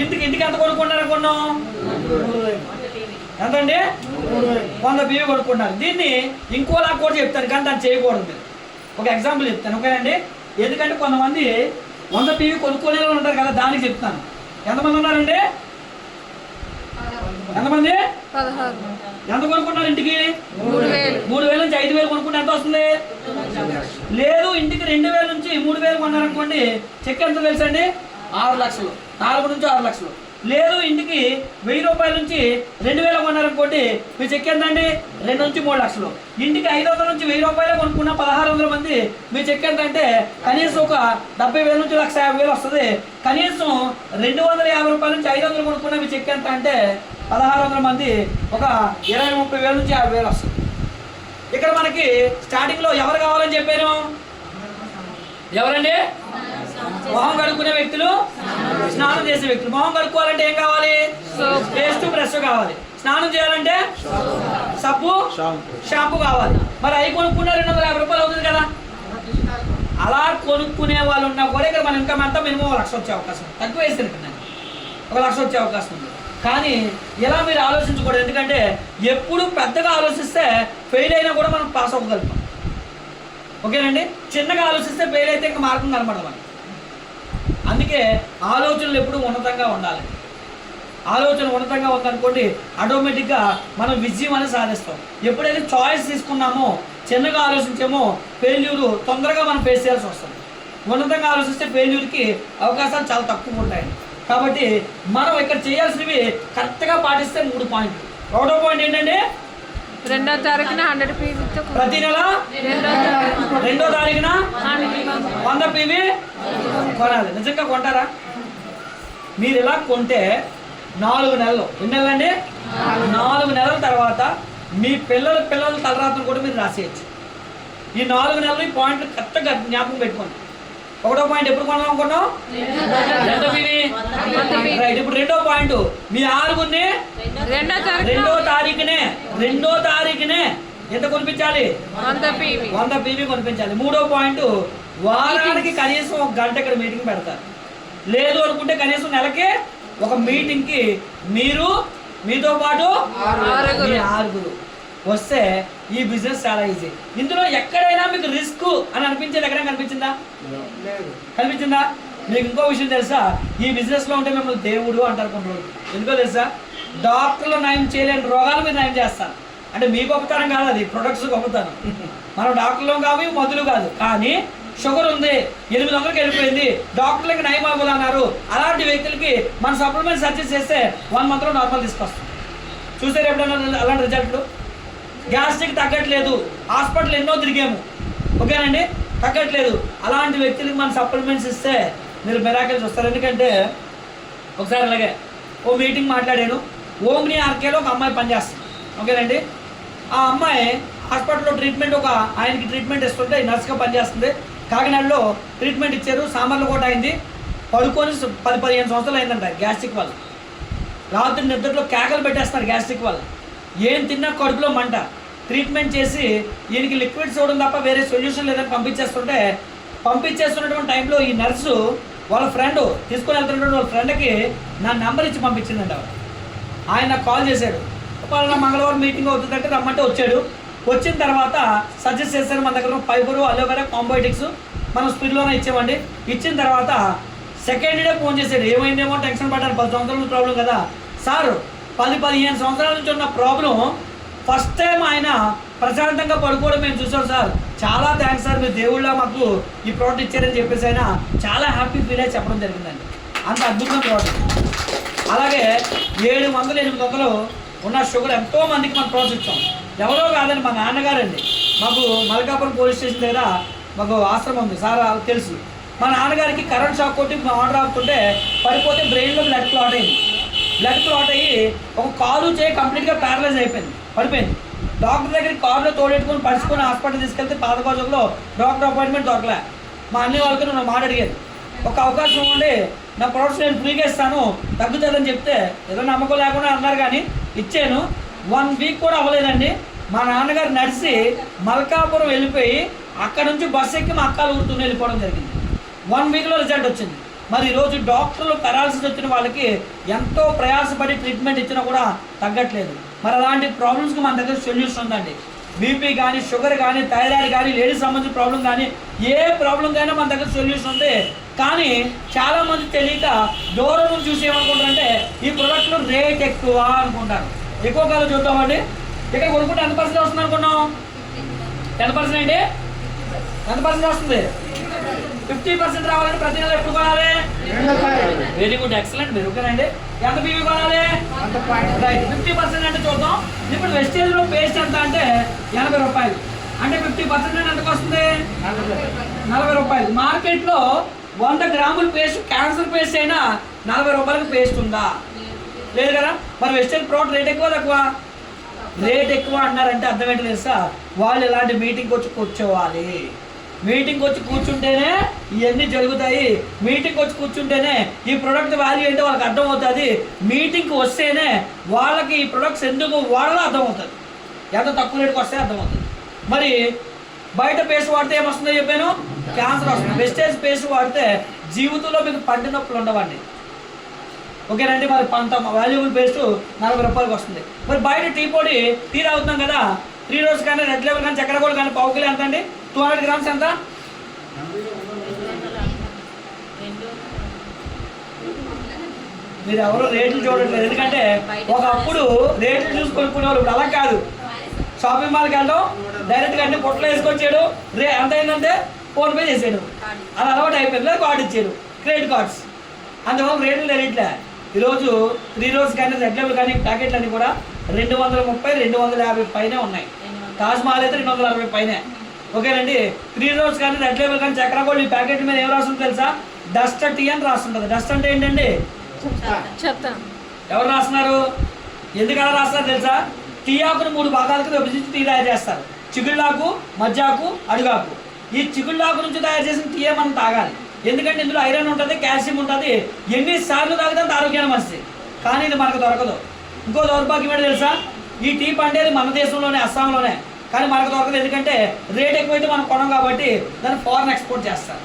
ఇంటికి ఎంత కొనుక్కున్నారు అనుకున్నాం? ఎంతండి? 100 PV కొనుక్కున్నారు. దీన్ని ఇంకోలా కూడా చెప్తాను, కానీ దాన్ని చేయకూడదు. మీరు ఒక ఎగ్జాంపుల్ చెప్తాను, ఓకేనండి? ఎందుకంటే కొంతమంది 100 PV కొనుక్కునే వాళ్ళు ఉంటారు కదా, దానికి చెప్తాను. ఎంతమంది ఉన్నారండి? ఎంతమంది? 16. ఎంత కొనుక్కున్నారు ఇంటికి? 3000 నుంచి 5000 కొనుక్కుంటే ఎంత వస్తుంది? లేదు, ఇంటికి 2000 నుంచి 3000 కొన్నారనుకోండి, చెక్ ఎంత తెలుసండి? 6 లక్షలు. 4 నుంచి 6 లక్షలు. లేదు, ఇంటికి 1000 రూపాయల నుంచి 2000 కొన్నారనుకోండి, మీ చెక్ ఎంతండి? 2 నుంచి 3 లక్షలు. ఇంటికి 500 నుంచి 1000 రూపాయలు కొనుక్కున్న 1600 మంది, మీ చెక్ ఎంత అంటే కనీసం ఒక 70,000 నుంచి 1,50,000 వస్తుంది. కనీసం 250 రూపాయల నుంచి 500 కొనుక్కున్న మీ చెక్ ఎంత అంటే 1600 మంది, ఒక 20-30 నుంచి 50,000 వస్తుంది. ఇక్కడ మనకి స్టార్టింగ్ లో ఎవరు కావాలని చెప్పారు? ఎవరండి? మొహం కడుక్కునే వ్యక్తులు, స్నానం చేసే వ్యక్తులు. మొహం కడుక్కోవాలంటే ఏం కావాలి? పేస్ట్, బ్రష్ కావాలి. స్నానం చేయాలంటే సబ్బు, షాంపూ కావాలి. మరి అవి కొనుక్కున్న 250 రూపాయలు అవుతుంది కదా. అలా కొనుక్కునే వాళ్ళు ఉన్నా కూడా ఇక్కడ మన ఇన్కమ్ అంతా మినిమం 1 లక్ష వచ్చే అవకాశం, తక్కువ వేస్తుంది కదా, 1 లక్ష వచ్చే అవకాశం ఉంది. కానీ ఇలా మీరు ఆలోచించకూడదు, ఎందుకంటే ఎప్పుడు పెద్దగా ఆలోచిస్తే ఫెయిల్ అయినా కూడా మనం పాస్ అవ్వగలుగుతాం, ఓకేనండి? చిన్నగా ఆలోచిస్తే ఫెయిల్ అయితే ఇంకా మార్గం కనపడదు మనకి. అందుకే ఆలోచనలు ఎప్పుడు ఉన్నతంగా ఉండాలి. ఆలోచన ఉన్నతంగా ఉందనుకోండి, ఆటోమేటిక్గా మనం విజయం అనేది సాధిస్తాం. ఎప్పుడైతే చాయిస్ తీసుకున్నామో, చిన్నగా ఆలోచించామో, ఫెయిల్యూర్ తొందరగా మనం ఫేస్ చేయాల్సి వస్తుంది. ఉన్నతంగా ఆలోచిస్తే ఫెయిల్యూర్కి అవకాశాలు చాలా తక్కువ ఉంటాయి. కాబట్టి మనం ఇక్కడ చేయాల్సినవి కరెక్ట్గా పాటిస్తే 3 పాయింట్లు. 1వ పాయింట్ ఏంటంటే 2వ తారీఖున 100 PV ప్రతి నెల 2వ తారీఖున 100 PV కొనాలి. నిజంగా కొంటారా? మీరు ఇలా కొంటే 4 నెలలు, ఎన్ని నెలలండి? 4 నెలల తర్వాత మీ పిల్లల తలరాత్రులు కూడా మీరు రాసేయచ్చు. ఈ 4 నెలలు ఈ పాయింట్లు కరెక్ట్గా జ్ఞాపకం పెట్టుకోండి. 1వ పాయింట్ ఎప్పుడు కొనాలి అనుకున్నాం? 2 PV. రైట్. ఇప్పుడు 2వ పాయింట్, మీ 6గురిని 2వ తారీఖునే ఎంత కొనిపించాలి? 100 PV కొనిపించాలి. 3వ పాయింట్, వారానికి కనీసం 1 గంట ఇక్కడ మీటింగ్ పెడతారు. లేదు అనుకుంటే కనీసం నెలకి ఒక మీటింగ్కి మీతో పాటు 6 వస్తే ఈ బిజినెస్ చాలా ఈజీ. ఇందులో ఎక్కడైనా మీకు రిస్క్ అని అనిపించేది ఎక్కడైనా కనిపించిందా? మీకు ఇంకో విషయం తెలుసా? ఈ బిజినెస్లో ఉంటే మిమ్మల్ని దేవుడు అంటారు కొన్ని రోజులు. ఎందుకో తెలుసా? డాక్టర్లు నయం చేయలేని రోగాలు మీరు నయం చేస్తారు. అంటే మీ గొప్పతనం కాదు, అది ప్రొడక్ట్స్ గొప్పతనం. మనం డాక్టర్లు కాదు, మందులు కాదు. కానీ షుగర్ ఉంది, 800కి వెళ్ళిపోయింది, డాక్టర్లకి నయం అవ్వాలన్నారు. అలాంటి వ్యక్తులకి మన సప్లిమెంట్ సర్జెస్ట్ చేస్తే 1 మంత్లో నార్మల్ తీసుకొస్తాం. చూసారు ఎప్పుడైనా అలాంటి రిజల్ట్లు? గ్యాస్ట్రిక్ తగ్గట్లేదు, హాస్పిటల్ ఎన్నో తిరిగాము, ఓకేనండి, తగ్గట్లేదు. అలాంటి వ్యక్తులకి మన సప్లిమెంట్స్ ఇస్తే మీరు మిరాకిల్స్ వస్తారు. ఎందుకంటే ఒకసారి అలాగే ఓ మీటింగ్ మాట్లాడాను. ఓమ్ని ఆర్కేలో ఒక అమ్మాయి పనిచేస్తుంది, ఓకేనండి. ఆ అమ్మాయి హాస్పిటల్లో ట్రీట్మెంట్, ఆయనకి ట్రీట్మెంట్ ఇస్తుంటే నర్స్గా పనిచేస్తుంది. కాకినాడలో ట్రీట్మెంట్ ఇచ్చారు, సామర్లు కూడా అయింది. పడుకొని 10-15 సంవత్సరాలు అయిందంట గ్యాస్ట్రిక్ వల్ల. రాత్రి నిద్రలో కేకలు పెట్టేస్తారు గ్యాస్ట్రిక్ వల్ల. ఏం తిన్నా కడుపులో మంట. ట్రీట్మెంట్ చేసి ఈయనకి లిక్విడ్స్ ఇవ్వడం తప్ప వేరే సొల్యూషన్ లేదని పంపించేస్తున్నటువంటి టైంలో ఈ నర్సు వాళ్ళ ఫ్రెండ్ తీసుకొని వెళ్తున్నటువంటి వాళ్ళ ఫ్రెండ్కి నా నెంబర్ ఇచ్చి పంపించిందంట. ఆయన నాకు కాల్ చేశాడు, వాళ్ళ మంగళవారం మీటింగ్ అవుతుందంటే రమ్మంటే వచ్చాడు. వచ్చిన తర్వాత సజెస్ట్ చేశారు, మన దగ్గర ఫైబరు, అలోవెరా, కాంబోటిక్స్ మనం స్పీడ్లోనే ఇచ్చామండి. ఇచ్చిన తర్వాత సెకండ్ డే ఫోన్ చేశాడు. ఏమైందేమో టెన్షన్ పడ్డాను, 10 సంవత్సరాల ప్రాబ్లం కదా సార్, 10-15 సంవత్సరాల నుంచి ఉన్న ప్రాబ్లం ఫస్ట్ టైం ఆయన ప్రశాంతంగా పడుకోవడం మేము చూసాం సార్. చాలా థ్యాంక్స్ సార్, మీరు దేవుళ్ళ మాకు ఈ ప్రోడక్ట్ ఇచ్చారని చెప్పేసి ఆయన చాలా హ్యాపీ ఫీల్ అయ్యి చెప్పడం జరిగిందండి. అంత అద్భుతమైన ప్రోడక్ట్. అలాగే 700-800 ఉన్న షుగర్ ఎంతో మందికి మనం ప్రోత్సహించాం. ఎవరో కాదండి, మా నాన్నగారండి. మాకు మల్కాపురం పోలీస్ స్టేషన్ దగ్గర మాకు ఆశ్రమం ఉంది సార్, తెలుసు. మా నాన్నగారికి కరెంట్ షాక్ కొట్టి ఆర్డర్ ఆపుతుంటే పడిపోతే బ్రెయిన్లో బ్లడ్ క్లాట్ అయ్యి ఒక కాలు చేయి కంప్లీట్గా ప్యారలైజ్ అయిపోయింది, పడిపోయింది. డాక్టర్ దగ్గరికి కారులో తోడెట్టుకుని పడుచుకొని హాస్పిటల్ తీసుకెళ్తే పాతకోజంలో డాక్టర్ అపాయింట్మెంట్ దొరకలే. మా అన్ని వాళ్ళకి నన్ను మాట అడిగేది, ఒక అవకాశం ఉండి నా ప్రొడక్ట్స్ నేను ఫ్రీగా ఇస్తాను తగ్గుతుందని చెప్తే ఏదో నమ్మకం లేకుండా అన్నారు కానీ ఇచ్చాను. 1 వీక్ కూడా అవ్వలేదండి, మా నాన్నగారు నడిచి మల్కాపురం వెళ్ళిపోయి అక్కడ నుంచి బస్సు ఎక్కి మా అక్కలు ఊరుతూనే వెళ్ళిపోవడం జరిగింది. 1 వీక్లో రిజల్ట్ వచ్చింది. మరి ఈరోజు డాక్టర్లు పెరాలసిస్ వచ్చిన వాళ్ళకి ఎంతో ప్రయాసపడి ట్రీట్మెంట్ ఇచ్చినా కూడా తగ్గట్లేదు. మరి అలాంటి ప్రాబ్లమ్స్కి మన దగ్గర సొల్యూషన్ ఉందండి. బీపీ కానీ, షుగర్ కానీ, థైరాయిడ్ కానీ, లేడీస్ సంబంధించిన ప్రాబ్లం కానీ, ఏ ప్రాబ్లంకైనా మన దగ్గర సొల్యూషన్ ఉంది. కానీ చాలామంది తెలియక దూరం నుంచి చూసి ఏమనుకుంటారంటే ఈ ప్రోడక్ట్లో రేట్ ఎక్కువ అనుకుంటారు. ఎక్కువ కాలం చూద్దామండి. ఇక్కడ కొనుక్కుంటే 10% వస్తుంది అనుకున్నాం. 10% అండి, 10% వస్తుంది. 50% రావాలంటే ప్రతి నెల ఎప్పుడు కొనాలి? వెరీ గుడ్, ఎక్సలెంట్, మీరు ఓకేనండి. ఎంత బీవీ కొనాలి? రైట్. 50% అంటే చూద్దాం. ఇప్పుడు వెస్టేజ్లో పేస్ట్ ఎంత అంటే 80 రూపాయలు. అంటే 50% ఎంతకు వస్తుంది? 40 రూపాయలు. మార్కెట్లో 100 గ్రాముల పేస్ట్, క్యాన్సర్ పేస్ట్ అయినా 40 రూపాయలకు పేస్ట్ ఉందా? లేదు కదా. మరి వెస్టేజ్ ప్రోడక్ట్ రేట్ ఎక్కువ తక్కువ? రేట్ ఎక్కువ అన్నారంటే అర్థం ఏంటి తెలుసా? వాళ్ళు ఇలాంటి మీటింగ్కి వచ్చి కూర్చోవాలి. మీటింగ్కి వచ్చి కూర్చుంటేనే ఇవన్నీ జరుగుతాయి. మీటింగ్కి వచ్చి కూర్చుంటేనే ఈ ప్రొడక్ట్ వాల్యూ ఏంటో వాళ్ళకి అర్థమవుతుంది. మీటింగ్కి వస్తేనే వాళ్ళకి ఈ ప్రొడక్ట్స్ ఎందుకు వాడాలో అర్థమవుతుంది. ఎంత తక్కువ రేటుకి వస్తే అర్థమవుతుంది. మరి బయట పేస్ట్ వాడితే ఏమొస్తుందో చెప్పాను, క్యాన్సర్ వస్తుంది. వెస్టేజ్ పేస్ట్ వాడితే జీవితంలో మీకు పంటి నొప్పులు ఉండవండి. ఓకేనండి. మరి అంత వాల్యుబుల్ పేస్ట్ 40 రూపాయలకి వస్తుంది. మరి బయట టీ పొడి టీ తాగుతున్నాం కదా, 3 రోజు కానీ, రెడ్ లెవెల్ కానీ, చక్కెర గోల్డ్ కానీ, పావు కిలో ఎంత అండి? 200 గ్రామ్స్ ఎంత? మీరు ఎవరు రేట్లు చూడట్లేదు. ఎందుకంటే ఒకప్పుడు రేట్లు చూసి కొనుక్కునేవాళ్ళు, ఇప్పుడు అలా కాదు. షాపింగ్ మాల్కి వెళ్ళడం, డైరెక్ట్గా అన్ని పొట్టలో వేసుకొచ్చాడు, ఎంత అయిందంటే ఫోన్పే చేసాడు, అలా అలవాటు అయిపోయింది. కార్డు ఇచ్చాడు, క్రెడిట్ కార్డ్స్, అందువల్ల రేట్లు తెలియట్లే. ఈరోజు 3 రోజు కానీ, రెడ్ లెవెల్ కానీ ప్యాకెట్లు అన్నీ కూడా 230, 250 పైనే ఉన్నాయి. తాజ్ మహల్ అయితే 260 పైనే. ఓకేనండి. 3 రోజు కానీ, రెడ్ లెవెల్ కానీ, చక్ర గోల్డ్ ఈ ప్యాకెట్ మీద ఏం రాస్తుందో తెలుసా? డస్ట్ టీ అని రాస్తుంటుంది. డస్ట్ అంటే ఏంటండి? చెత్త. ఎవరు రాస్తున్నారు? ఎందుకు అలా రాస్తారు తెలుసా? టీ ఆకును 3 భాగాలకు విభజించి టీ తయారు చేస్తారు. చిగుళ్ళాకు, మజ్జాకు, అడుగాకు. ఈ చిగుళ్ళాకు నుంచి తయారు చేసిన టీయే మనం తాగాలి. ఎందుకంటే ఇందులో ఐరన్ ఉంటుంది, కాల్షియం ఉంటుంది. ఎన్నిసార్లు తాగితే అంత ఆరోగ్యాన్ని మంచిది. కానీ ఇది మనకు దొరకదు. ఇంకో దౌర్భాగ్యం ఏంటో తెలుసా? ఈ టీ పండేది మన దేశంలోనే, అస్సాంలోనే. కానీ మనకు దొరకదు. ఎందుకంటే రేట్ ఎక్కువైతే మనం కొనం కాబట్టి దాన్ని ఫారెన్ ఎక్స్పోర్ట్ చేస్తారు.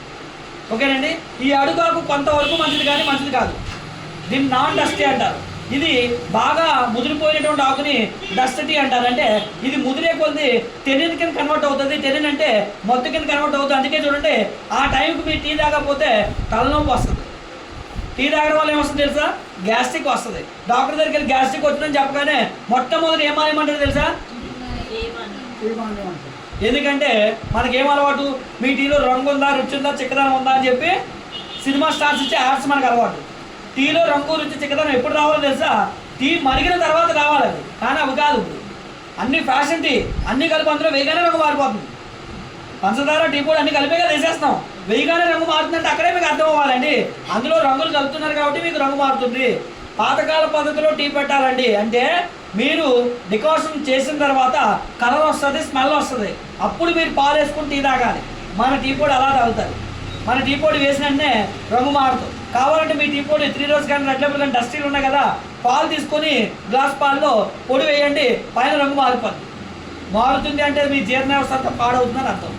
ఓకేనండి. ఈ అడుగాకు కొంతవరకు మంచిది కానీ మంచిది కాదు. దీన్ని నాన్ డస్టీ అంటారు. ఇది బాగా ముదిరిపోయినటువంటి ఆకుని డస్ట్ టీ అంటారు. అంటే ఇది ముదిరే కొద్ది టెనిన్ కింద కన్వర్ట్ అవుతుంది. టెనిన్ అంటే మొత్తం కింద కన్వర్ట్ అవుతుంది. అందుకే చూడండి, ఆ టైంకి మీరు టీ తాగకపోతే తలనొప్పి వస్తుంది. టీ తాగడం వల్ల ఏమొస్తుంది తెలుసా? గ్యాస్ట్రిక్ వస్తుంది. డాక్టర్ దగ్గరికి వెళ్ళి గ్యాస్ట్రిక్ వచ్చిందని చెప్పగానే మొట్టమొదటి ఏమానేమంటారు తెలుసా? ఎందుకంటే మనకేం అలవాటు? మీ టీలో రంగు ఉందా, రుచి ఉందా, చిక్కదనం ఉందా అని చెప్పి సినిమా స్టార్స్ ఇచ్చే యాడ్స్ మనకు అలవాటు. టీలో రంగు, రుచి, చిక్కదనం ఎప్పుడు రావాలో తెలుసా? టీ మరిగిన తర్వాత రావాలి. అది కానీ అవి కాదు. అన్ని ఫ్యాషన్ టీ అన్నీ కలిపి అందులో వేయగానే రంగు మారిపోతుంది. పంచదార, టీ పొడి అన్ని కలిపేగా వేసేస్తాం. వేయగానే రంగు మారుతుందంటే అక్కడే మీకు అర్థం అవ్వాలండి. అందులో రంగులు కలుపుతున్నారు కాబట్టి మీకు రంగు మారుతుంది. పాతకాల పద్ధతిలో టీ పెట్టాలండి. అంటే మీరు డికాషన్ చేసిన తర్వాత కలర్ వస్తుంది, స్మెల్ వస్తుంది. అప్పుడు మీరు పాలు వేసుకుని టీ తాగాలి. మన టీ పొడి అలా తాగుతారు. మన టీ పొడి వేసిన వెంటనే రంగు మారుతుంది. కావాలంటే మీ టీ పొడి 3 రోజు కానీ, రెడ్ లెవెల్ కానీ, డస్టీలు ఉన్నాయి కదా, పాలు తీసుకొని గ్లాస్ పాల్లో పొడి వేయండి, పైన రంగు మారిపోతుంది. మారుతుంది అంటే మీ జీర్ణ వ్యవస్థ అంతా పాడవుతుందని అర్థం,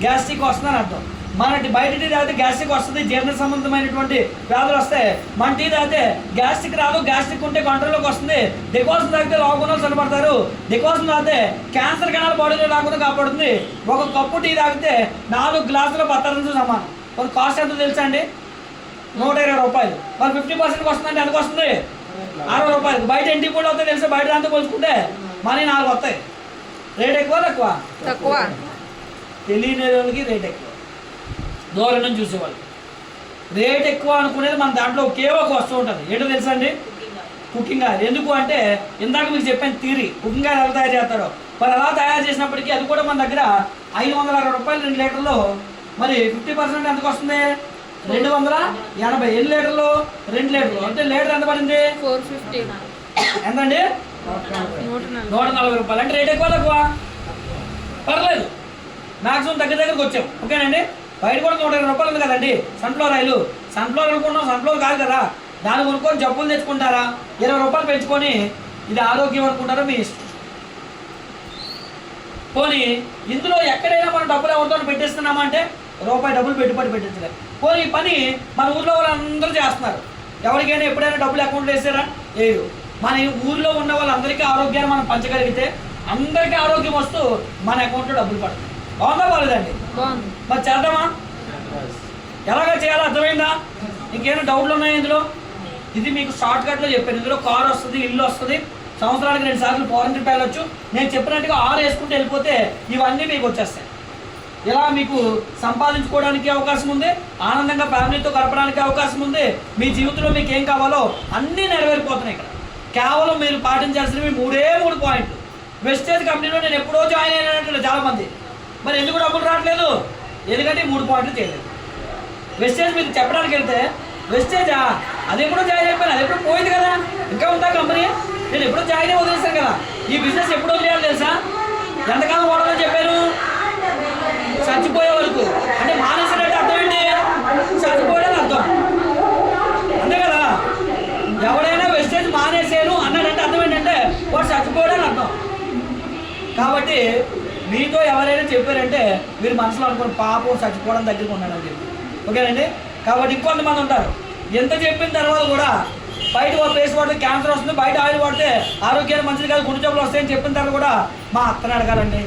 గ్యాస్ట్రిక్ వస్తుందని అర్థం. మన బయట టీ తాగితే గ్యాస్ట్రిక్ వస్తుంది, జీర్ణ సంబంధమైనటువంటి వ్యాధులు వస్తాయి. మన టీ తాగితే గ్యాస్ట్రిక్ రాదు. గ్యాస్ట్రిక్ ఉంటే కంట్రోల్లోకి వస్తుంది. డికాషన్ తాగితే లోగుణాలు సరిపడతారు. డికాషన్ తాగితే క్యాన్సర్ కణాలు బాడీలో రాకుండా కాపాడుతుంది. ఒక కప్పు టీ తాగితే 4 గ్లాసుల బత్తరంతో సమానం. ఒక కాస్ట్ ఎంత తెలుసా అండి? 120 రూపాయలు. మరి 50% వస్తుందంటే ఎందుకు వస్తుంది? 60 రూపాయలు. బయట ఎన్ని టీ పొడి అవుతాయి తెలుసా? బయట దాంతో పోల్చుకుంటే మనీ 4 వస్తాయి. రేట్ ఎక్కువ తక్కువ? తక్కువ. తెలియని వాళ్ళకి రేట్ ఎక్కువ, దూరం నుంచి చూసేవాళ్ళు. రేట్ ఎక్కువ అనుకునేది మన దాంట్లో ఒకే ఒక వస్తువు ఉంటుంది. ఏంటో తెలుసా అండి? Cooking oil. ఎందుకు అంటే ఇందాక మీకు చెప్పాను థియరీ, కుకింగ్ ఆయిల్ ఎలా తయారు చేస్తారో. మరి అలా తయారు చేసినప్పటికీ అది కూడా మన దగ్గర 560 రూపాయలు 2 లీటర్లు. మరి 50% ఎంతకు వస్తుంది? 280. ఎన్ని లీటర్లు? 2 లీటర్లు. అంటే లీటర్ ఎంత పడింది? 450. ఎంతండి? 140 రూపాయలు. అంటే రేట్ ఎక్కువ తక్కువ? పర్లేదు, మ్యాక్సిమం దగ్గరికి వచ్చాం. ఓకేనండి. బయట కూడా 120 రూపాయలు ఉంది కదండి సన్ఫ్లవర్ ఆయిల్. సన్ఫ్లవర్ అనుకున్నాం, సన్ఫ్లవర్ కాదు కదా. దాన్ని కొనుక్కొని జబ్బులు తెచ్చుకుంటారా? 20 రూపాయలు పెంచుకొని ఇది ఆరోగ్యం అనుకుంటారా? మీ ఇష్టం. పోనీ ఇందులో ఎక్కడైనా మనం డబ్బులు ఎవరితో పెట్టేస్తున్నామంటే రూపాయి డబ్బులు పెట్టుబడి పెట్టించలేదు. పోనీ ఈ పని మన ఊర్లో వాళ్ళందరూ చేస్తున్నారు. ఎవరికైనా ఎప్పుడైనా డబ్బులు అకౌంట్లో వేసారా? లేదు. మన ఊర్లో ఉన్న వాళ్ళందరికీ ఆరోగ్యాన్ని మనం పంచగలిగితే అందరికీ ఆరోగ్యం వస్తూ మన అకౌంట్లో డబ్బులు పడతాయి. బాగుందా బాలేదండి? మరి చేద్దామా? ఎలాగ చేయాలో అర్థమైందా? ఇంకేమైనా డౌట్లు ఉన్నాయా ఇందులో? ఇది మీకు షార్ట్ కట్లో చెప్పాను. ఇందులో కారు వస్తుంది, ఇల్లు వస్తుంది, సంవత్సరానికి 2 సార్లు ఫారెన్ ట్రిప్ వెళ్ళొచ్చు. నేను చెప్పినట్టుగా 6 వేసుకుంటూ వెళ్ళిపోతే ఇవన్నీ మీకు వచ్చేస్తాయి. ఇలా మీకు సంపాదించుకోవడానికి అవకాశం ఉంది, ఆనందంగా ఫ్యామిలీతో గడపడానికి అవకాశం ఉంది. మీ జీవితంలో మీకు ఏం కావాలో అన్నీ నెరవేరిపోతున్నాయి. ఇక్కడ కేవలం మీరు పాటించాల్సినవి 3 పాయింట్లు. వెస్టేజ్ కంపెనీలో నేను ఎప్పుడో జాయిన్ అయినట్టు చాలామంది. మరి ఎందుకు డబ్బులు రావట్లేదు? ఎందుకంటే 3 పాయింట్లు చేయలేదు. వెస్టేజ్ మీకు చెప్పడానికి వెళ్తే వెస్టేజా అది ఎప్పుడో జాయిన్ అయిపోయాను, అది ఎప్పుడో పోయింది కదా, ఇంకా ఉందా కంపెనీ? నేను ఎప్పుడో జాయిన్ అయ్యి వదిలేసాను కదా. ఈ బిజినెస్ ఎప్పుడు వదిలేయాలి తెలుసా? ఎంతకాలం వాడాలని చెప్పారు? చచ్చిపోయే వరకు. అంటే మానేసినట్టు అర్థం ఏంటి? చచ్చిపోయాడని అర్థం, అంతే కదా. ఎవడైనా వెస్టేజ్ మానేసాను అన్నాడంటే అర్థం ఏంటంటే వాడు చచ్చిపోయాడని అర్థం. కాబట్టి మీతో ఎవరైనా చెప్పారంటే మీరు మనసులో అనుకోండి, పాపం చచ్చిపోవడం దగ్గరికి ఉన్నాడని చెప్పి. ఓకేనండి. కాబట్టి ఇంకొంతమంది ఉంటారు, ఎంత చెప్పిన తర్వాత కూడా బయట పేస్ట్ వాడితే క్యాన్సర్ వస్తుంది, బయట ఆయిల్ వాడితే ఆరోగ్యానికి మంచిది కాదు, గుండె జబ్బులు వస్తాయని చెప్పిన తర్వాత కూడా మా అత్తని అడగాలండి,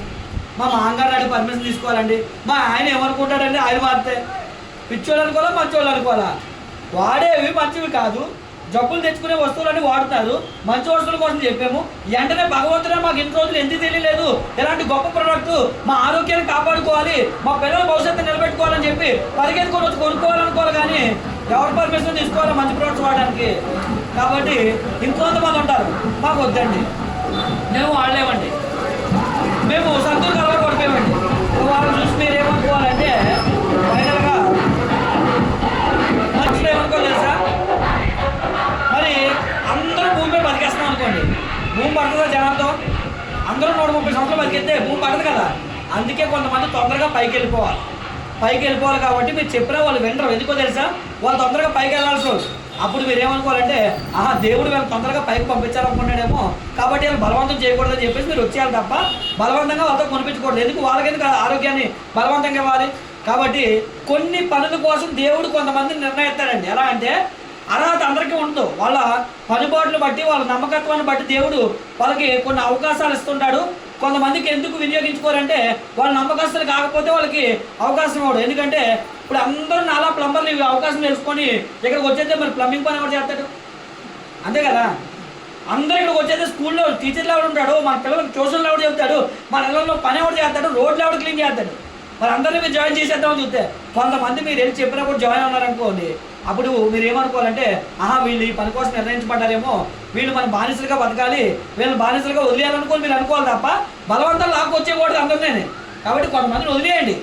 మా మామగారిని అడిగి పర్మిషన్ తీసుకోవాలండి. మా ఆయన ఏమనుకుంటాడండి ఆయిల్ వాడితే? పిచ్చోళ్ళు అనుకోవాలా, మంచోళ్ళు అనుకోవాలా? వాడేవి మంచివి కాదు, జబ్బులు తెచ్చుకునే వస్తువులన్నీ వాడుతారు. మంచి వస్తువుల కోసం చెప్పాము. వెంటనే భగవంతుడే మాకు ఇన్ని రోజులు ఎందుకు తెలియలేదు, ఇలాంటి గొప్ప ప్రోడక్ట్ మా ఆరోగ్యాన్ని కాపాడుకోవాలి, మా పిల్లల భవిష్యత్తు నిలబెట్టుకోవాలని చెప్పి పరిగెత్తుకొని వచ్చి కొనుక్కోవాలనుకోవాలి. కానీ ఎవరి పర్మిషన్ తీసుకోవాలి మంచి ప్రోడక్ట్స్ వాడడానికి? కాబట్టి ఇంకొంతమంది ఉంటారు, మాకు వద్దండి, మేము వాడలేమండి, మేము సంతూరు కలవర పడిపోయామండి. వాళ్ళని చూసి మీరు ఏమనుకోవాలంటే ఫైనల్గా మంచిగా ఏమనుకోలేదు సార్. మరి అందరూ భూమి మీద బతికేస్తాం అనుకోండి, భూమి పడుతుందా జనాలతో? అందరూ 130 సంవత్సరాలు బతికేస్తే భూమి పడదు కదా. అందుకే కొంతమంది తొందరగా పైకి వెళ్ళిపోవాలి. కాబట్టి మీరు చెప్పినా వాళ్ళు వినరు. ఎందుకో తెలుసా? వాళ్ళు తొందరగా పైకి వెళ్ళాల్సి వస్తుంది. అప్పుడు మీరు ఏమనుకోవాలంటే దేవుడు వీళ్ళు తొందరగా పైకి పంపించాలనుకున్నాడేమో, కాబట్టి వాళ్ళు బలవంతం చేయకూడదని చెప్పేసి మీరు వచ్చేయాలి తప్ప బలవంతంగా వాళ్ళతో కొనిపించకూడదు. ఎందుకు? వాళ్ళకెందుకు ఆరోగ్యాన్ని బలవంతంగా ఇవ్వాలి? కాబట్టి కొన్ని పనుల కోసం దేవుడు కొంతమందిని నిర్ణయిస్తాడండి. ఎలా అంటే అర్హత అందరికీ ఉండదు. వాళ్ళ పనిబాటును బట్టి, వాళ్ళ నమ్మకత్వాన్ని బట్టి దేవుడు వాళ్ళకి కొన్ని అవకాశాలు ఇస్తుంటాడు. కొంతమందికి ఎందుకు వినియోగించుకోరంటే వాళ్ళు నమ్మకస్తులు కాకపోతే వాళ్ళకి అవకాశం ఇవ్వడు. ఎందుకంటే ఇప్పుడు అందరూ నాలా ప్లంబర్లు ఇవి అవకాశం తెలుసుకొని ఇక్కడికి వచ్చేస్తే మరి ప్లంబింగ్ పని ఎవరు చేస్తాడు? అంతే కదా. అందరూ ఇక్కడికి వచ్చేస్తే స్కూల్లో టీచర్లు ఎవడు ఉంటాడు, మన పిల్లలకు ట్యూషన్లు ఎవడు చెప్తాడు, మన ఇళ్ళల్లో పని ఎవడు చేస్తాడు, రోడ్లు ఎవడు క్లీన్ చేస్తాడు. మరి అందరినీ మీరు జాయిన్ చేసేద్దామని చూస్తే కొంతమంది మీరు వెళ్ళి చెప్పినప్పుడు జాయిన్ ఉన్నారనుకోండి, అప్పుడు మీరు ఏమనుకోవాలంటే వీళ్ళు ఈ పని కోసం నిర్ణయించబడ్డారేమో, వీళ్ళు మన బానిసలుగా బతకాలి, వీళ్ళని బానిసలుగా వదిలేయాలనుకోని మీరు అనుకోవాలి తప్ప బలవంతం లాక్కొచ్చేకూడదు అందరినీ. కాబట్టి కొంతమందిని వదిలేయండి.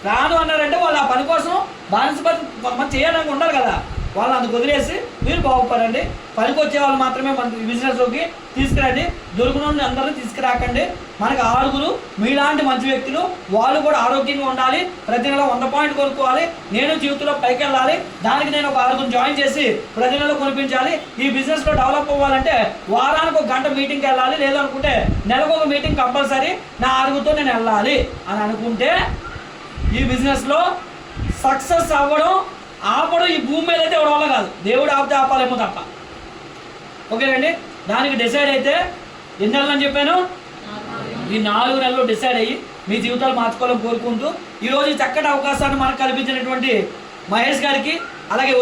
రాను అన్నారంటే వాళ్ళు ఆ పని కోసం బానిస పని కొంతమంది చేయాలని ఉండాలి కదా, వాళ్ళని అందుకు వదిలేసి మీరు బాగుపడండి. పనికి వచ్చే వాళ్ళు మాత్రమే మన బిజినెస్లోకి తీసుకురండి, దొరికిన అందరినీ తీసుకురాకండి. మనకు 6 మీలాంటి మంచి వ్యక్తులు, వాళ్ళు కూడా ఆరోగ్యంగా ఉండాలి, ప్రతి నెల 100 పాయింట్ కొనుక్కోవాలి, నేను జీవితంలో పైకి వెళ్ళాలి, దానికి నేను ఒక 6 జాయిన్ చేసి ప్రతి నెల కొనిపించాలి. ఈ బిజినెస్లో డెవలప్ అవ్వాలంటే వారానికి 1 గంట మీటింగ్కి వెళ్ళాలి, లేదనుకుంటే నెలకు 1 మీటింగ్ కంపల్సరీ నా 6తో నేను వెళ్ళాలి అని అనుకుంటే ఈ బిజినెస్లో సక్సెస్ అవ్వడం ఆపడం ఈ భూమి మీద అయితే ఎవరి వల్ల కాదు, దేవుడు ఆపితే ఆపాలేమో తప్ప. ఓకేనండి. దానికి డిసైడ్ అయితే ఎన్ని నెలలని చెప్పాను? ఈ 4 నెలలు డిసైడ్ అయ్యి మీ జీవితాలు మార్చుకోవాలని కోరుకుంటూ ఈరోజు చక్కటి అవకాశాన్ని మనకు కల్పించినటువంటి మహేష్ గారికి, అలాగే